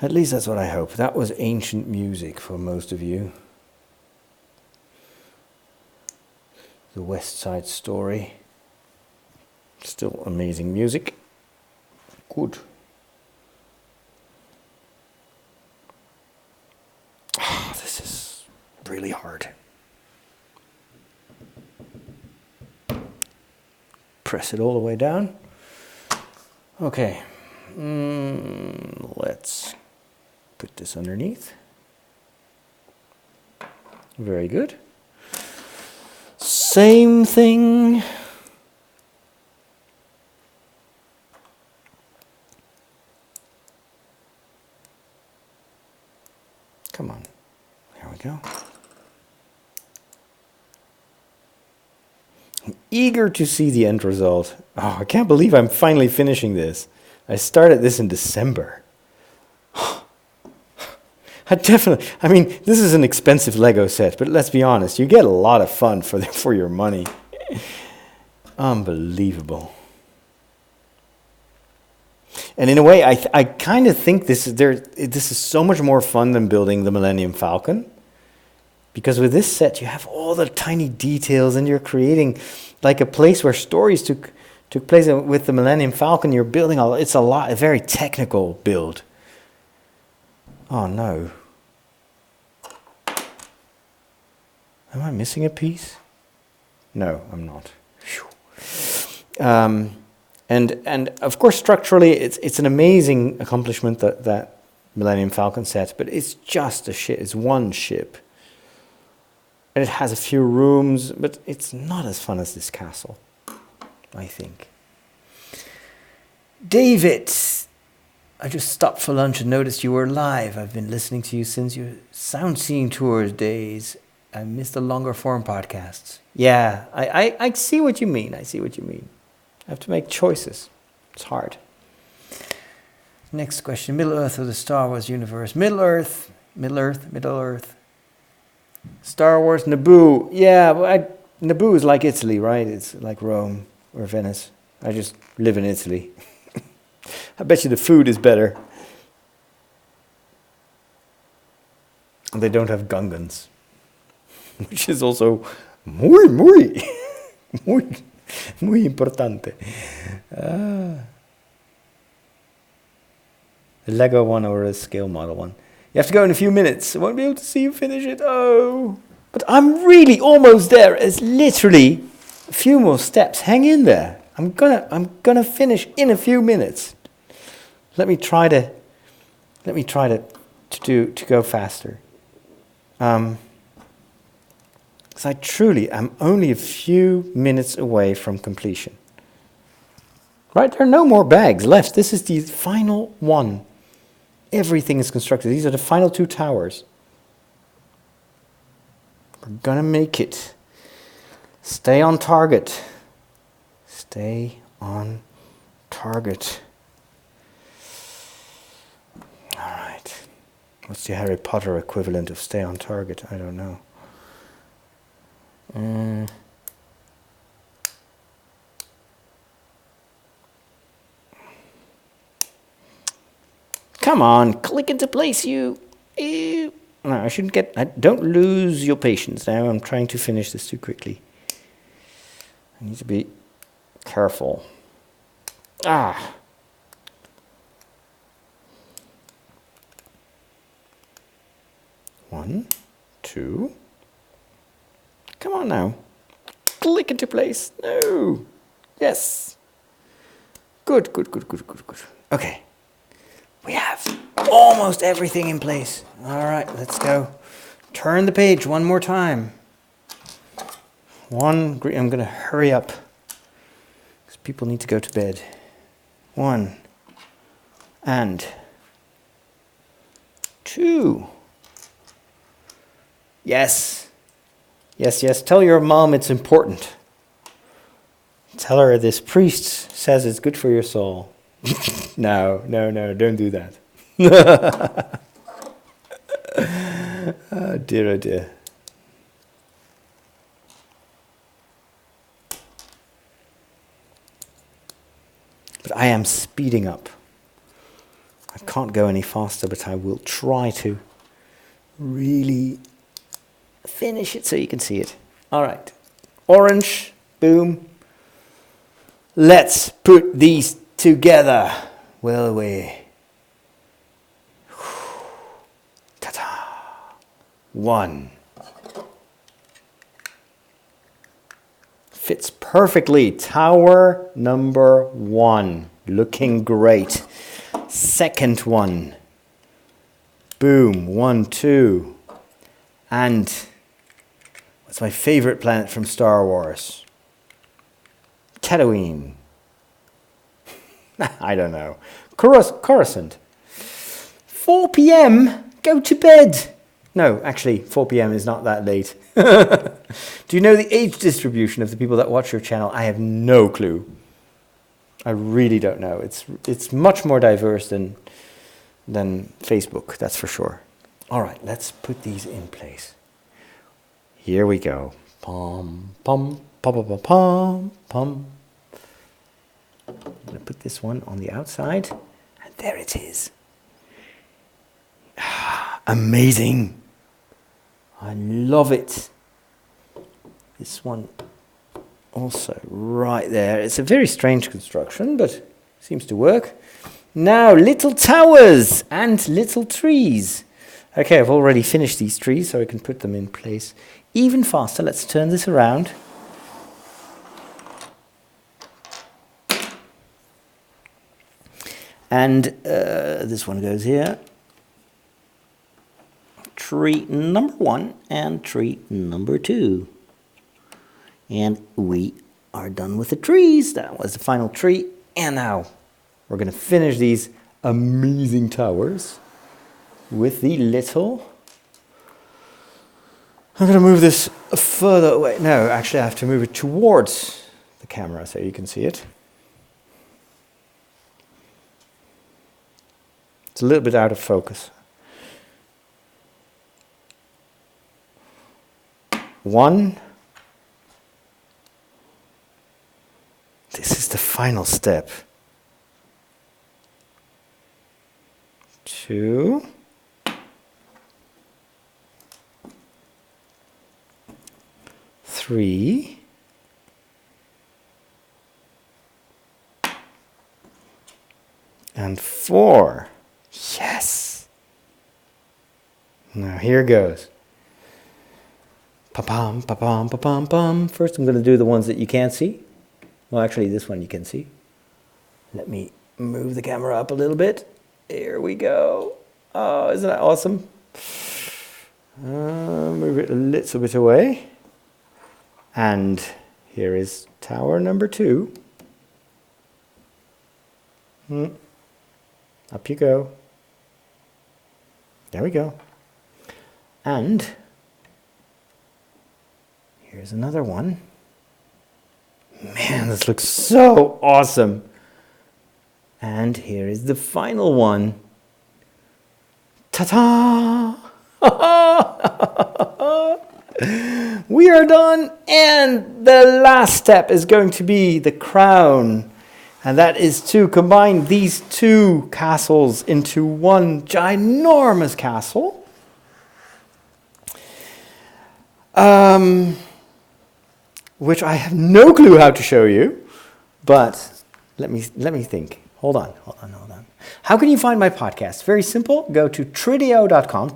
At least that's what I hope. That was ancient music for most of you. The West Side Story. Still amazing music. Good. This is really hard. Press it all the way down. Okay. Let's put this underneath. Very good. Same thing. Come on. There we go. I'm eager to see the end result. Oh, I can't believe I'm finally finishing this. I started this in December. I mean, this is an expensive Lego set, but let's be honest, you get a lot of fun for your money. Unbelievable. And in a way, I kind of think this is so much more fun than building the Millennium Falcon. Because with this set, you have all the tiny details, and you're creating like a place where stories took place. With the Millennium Falcon, you're building a very technical build. Oh no. Am I missing a piece? No, I'm not. And of course, structurally, it's an amazing accomplishment that Millennium Falcon set, but it's just a ship. It's one ship. And it has a few rooms, but it's not as fun as this castle, I think. David, I just stopped for lunch and noticed you were live. I've been listening to you since your Sound Seeing Tours days. I missed the longer form podcasts. Yeah, I see what you mean. I have to make choices. It's hard. Next question. Middle Earth or the Star Wars universe? Middle Earth. Star Wars, Naboo. Yeah, Naboo is like Italy, right? It's like Rome or Venice. I just live in Italy. I bet you the food is better. And they don't have Gungans. Which is also muy importante. A Lego one or a scale model one. You have to go in a few minutes. I won't be able to see you finish it. Oh. But I'm really almost there. It's literally a few more steps. Hang in there. I'm gonna finish in a few minutes. Let me try to go faster. Because I truly am only a few minutes away from completion. Right? There are no more bags left. This is the final one. Everything is constructed. These are the final 2 towers. We're gonna make it. Stay on target. Stay on target. All right. What's the Harry Potter equivalent of stay on target? I don't know. Come on, click into place, you. Ew. No, I shouldn't get... don't lose your patience now. I'm trying to finish this too quickly. I need to be careful. Ah. One, two. Come on now. Click into place. No. Yes. Good, good, good, good, good, good. Okay. We have almost everything in place. All right, let's go. Turn the page one more time. I'm going to hurry up because people need to go to bed. 1 and 2. Yes. Yes, yes. Tell your mom it's important. Tell her this priest says it's good for your soul. No, no, no, don't do that. Oh dear, oh dear. But I am speeding up. I can't go any faster, but I will try to really finish it so you can see it. All right. Orange, boom. Let's put these together. Well away. Ta-ta. 1. Fits perfectly. Tower number 1. Looking great. Second one. Boom. 1, 2. And what's my favorite planet from Star Wars? Tatooine. I don't know. Coruscant. 4 p.m. Go to bed. No, actually, 4 p.m. is not that late. Do you know the age distribution of the people that watch your channel? I have no clue. I really don't know. It's much more diverse than Facebook, that's for sure. All right, let's put these in place. Here we go. Pom, pom, pom, pom, pom, pom. I'm going to put this one on the outside, and there it is. Amazing. I love it. This one also right there. It's a very strange construction, but seems to work. Now, little towers and little trees. Okay, I've already finished these trees, so I can put them in place even faster. Let's turn this around. And this one goes here. Tree number 1 and tree number 2. And we are done with the trees. That was the final tree. And now we're going to finish these amazing towers with the little... I'm going to move this further away. No, actually I have to move it towards the camera so you can see it. It's a little bit out of focus. 1. This is the final step. 2. 3. And 4. Yes. Now here goes. Pa-pam, pa-pam, pa-pam, pam. First I'm going to do the ones that you can't see. Well, actually this one you can see. Let me move the camera up a little bit. Here we go. Oh, isn't that awesome? Move it a little bit away. And here is tower number 2. Up you go. There we go. And here's another one. Man, this looks so awesome. And here is the final one. Ta-ta! We are done. And the last step is going to be the crown. And that is to combine these two castles into one ginormous castle. Which I have no clue how to show you. But let me think. Hold on. How can you find my podcast? Very simple. Go to trideo.com.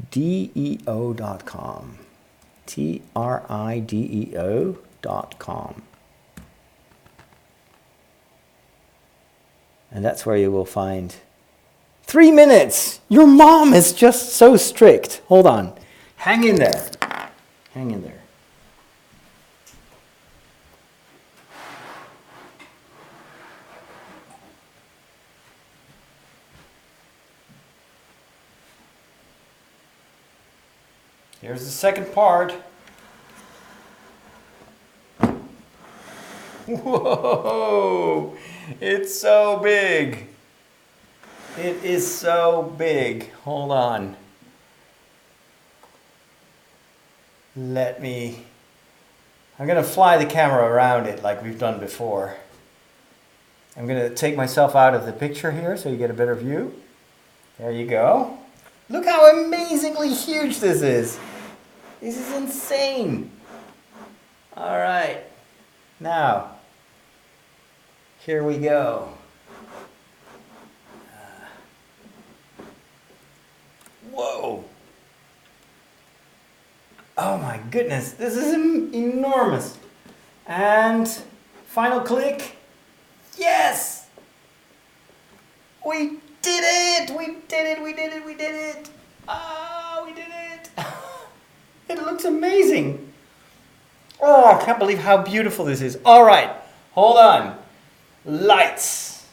TRIDEO.com. TRIDEO.com. And that's where you will find 3 minutes. Your mom is just so strict. Hold on. Hang in there. Here's the second part. Whoa! It's so big. It is so big. Hold on. I'm going to fly the camera around it like we've done before. I'm going to take myself out of the picture here so you get a better view. There you go. Look how amazingly huge this is. This is insane. All right. Now, here we go. Whoa. Oh my goodness. This is enormous. And final click. Yes. We did it. Oh, we did it. It looks amazing. Oh, I can't believe how beautiful this is. All right, hold on. Lights.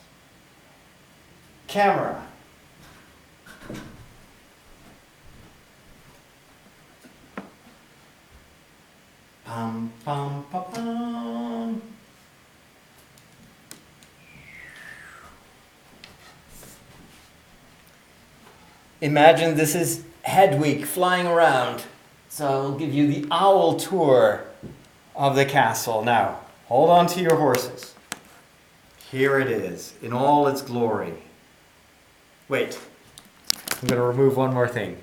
Camera. Pum, pum, pum, pum. Imagine this is Hedwig flying around. So I'll give you the owl tour of the castle. Now, hold on to your horses. Here it is, in all its glory. Wait, I'm going to remove one more thing.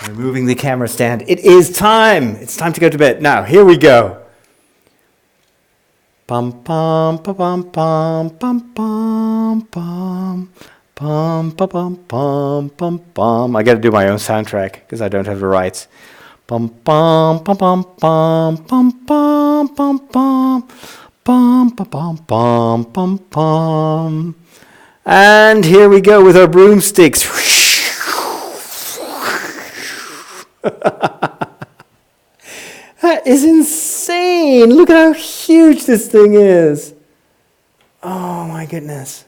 Removing the camera stand. It is time. It's time to go to bed. Now, here we go. Pum pum pum pum pum pum pum pum pum pum pum pum pum. I got to do my own soundtrack because I don't have the rights. Pum pum pum pum pum pum pum pum pum pum pum pum pum pum. And here we go with our broomsticks. That is insane. Look at how huge this thing is. Oh my goodness.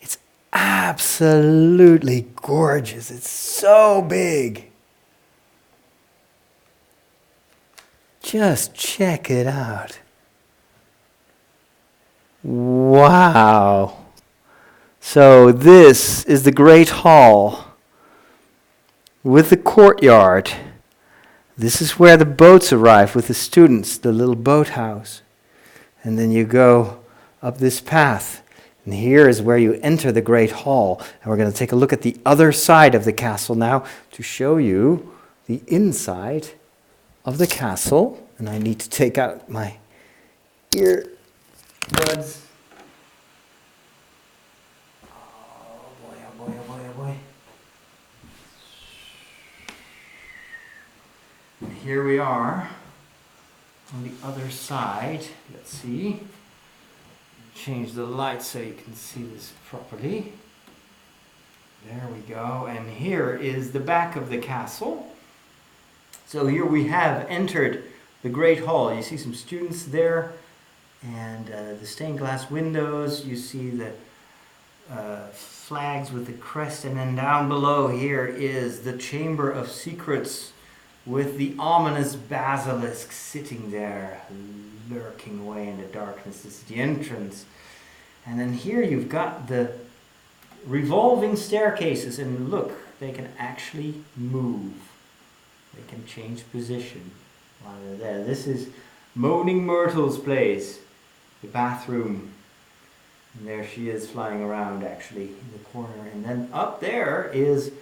It's absolutely gorgeous. It's so big. Just check it out. Wow. So this is the Great Hall with the courtyard. This is where the boats arrive with the students, the little boathouse. And then you go up this path. And here is where you enter the Great Hall. And we're going to take a look at the other side of the castle now to show you the inside of the castle. And I need to take out my earbuds. Oh boy, oh boy, oh boy, oh boy. And here we are on the other side. Let's see. Change the light so you can see this properly. There we go. And here is the back of the castle. So here we have entered the Great Hall. You see some students there and the stained glass windows. You see the flags with the crest, and then down below here is the Chamber of Secrets with the ominous basilisk sitting there, lurking away in the darkness. This is the entrance. And then here you've got the revolving staircases, and look, they can actually move. They can change position while they're there. This is Moaning Myrtle's place, the bathroom. And there she is flying around actually in the corner. And then up there is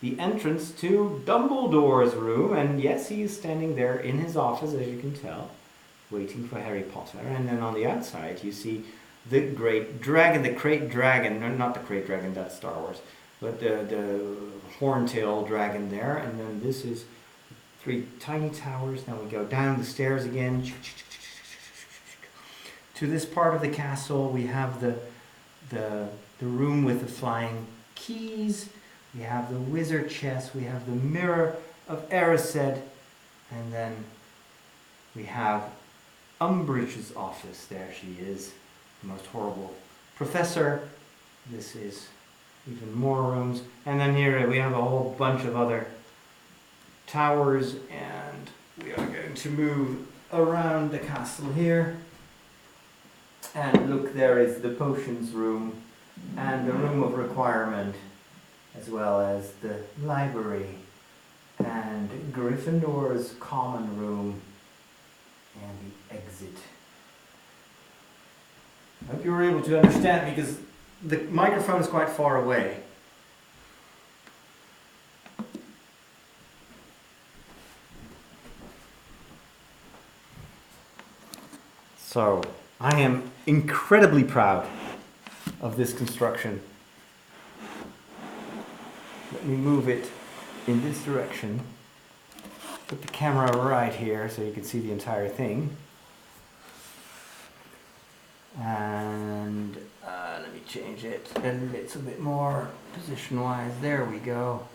the entrance to Dumbledore's room. And yes, he is standing there in his office, as you can tell, waiting for Harry Potter. And then on the outside you see the great dragon, the Krayt dragon, no, not the Krayt dragon, that's Star Wars, but the horntail dragon there. And then this is 3 tiny towers. Now we go down the stairs again to this part of the castle. We have the room with the flying keys. We have the wizard chest. We have the mirror of Erised, and then we have Umbridge's office. There she is, the most horrible professor. This is even more rooms, and then here we have a whole bunch of other towers, and we are going to move around the castle here. And look, there is the potions room and the room of requirement, as well as the library and Gryffindor's common room and the exit. I hope you were able to understand, because the microphone is quite far away. So, I am incredibly proud of this construction. Let me move it in this direction. Put the camera right here so you can see the entire thing. And let me change it a little bit more position-wise. There we go.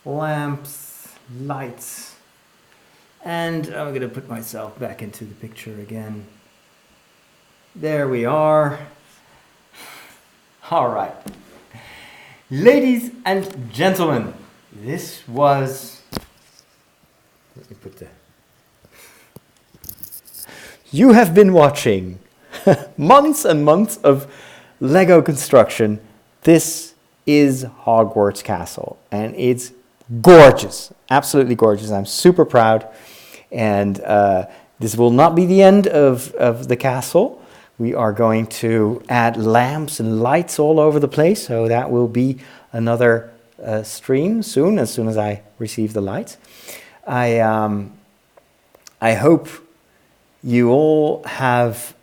Lamps, lights. And I'm going to put myself back into the picture again. There we are. All right. Ladies and gentlemen, this was... Let me put the... You have been watching months and months of Lego construction. This is Hogwarts Castle, and it's gorgeous, absolutely gorgeous. I'm super proud, and this will not be the end of the castle. We are going to add lamps and lights all over the place, so that will be another stream soon, as soon as I receive the lights. I hope you all have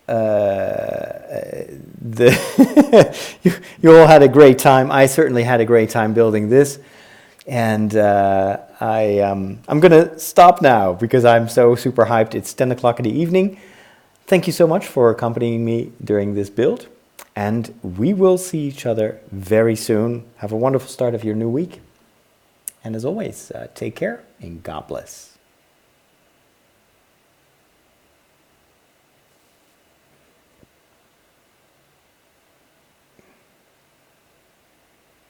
you all had a great time. I certainly had a great time building this, and I'm gonna stop now because I'm so super hyped. It's 10 o'clock in the evening. Thank you so much for accompanying me during this build, and we will see each other very soon. Have a wonderful start of your new week, and as always, take care and God bless.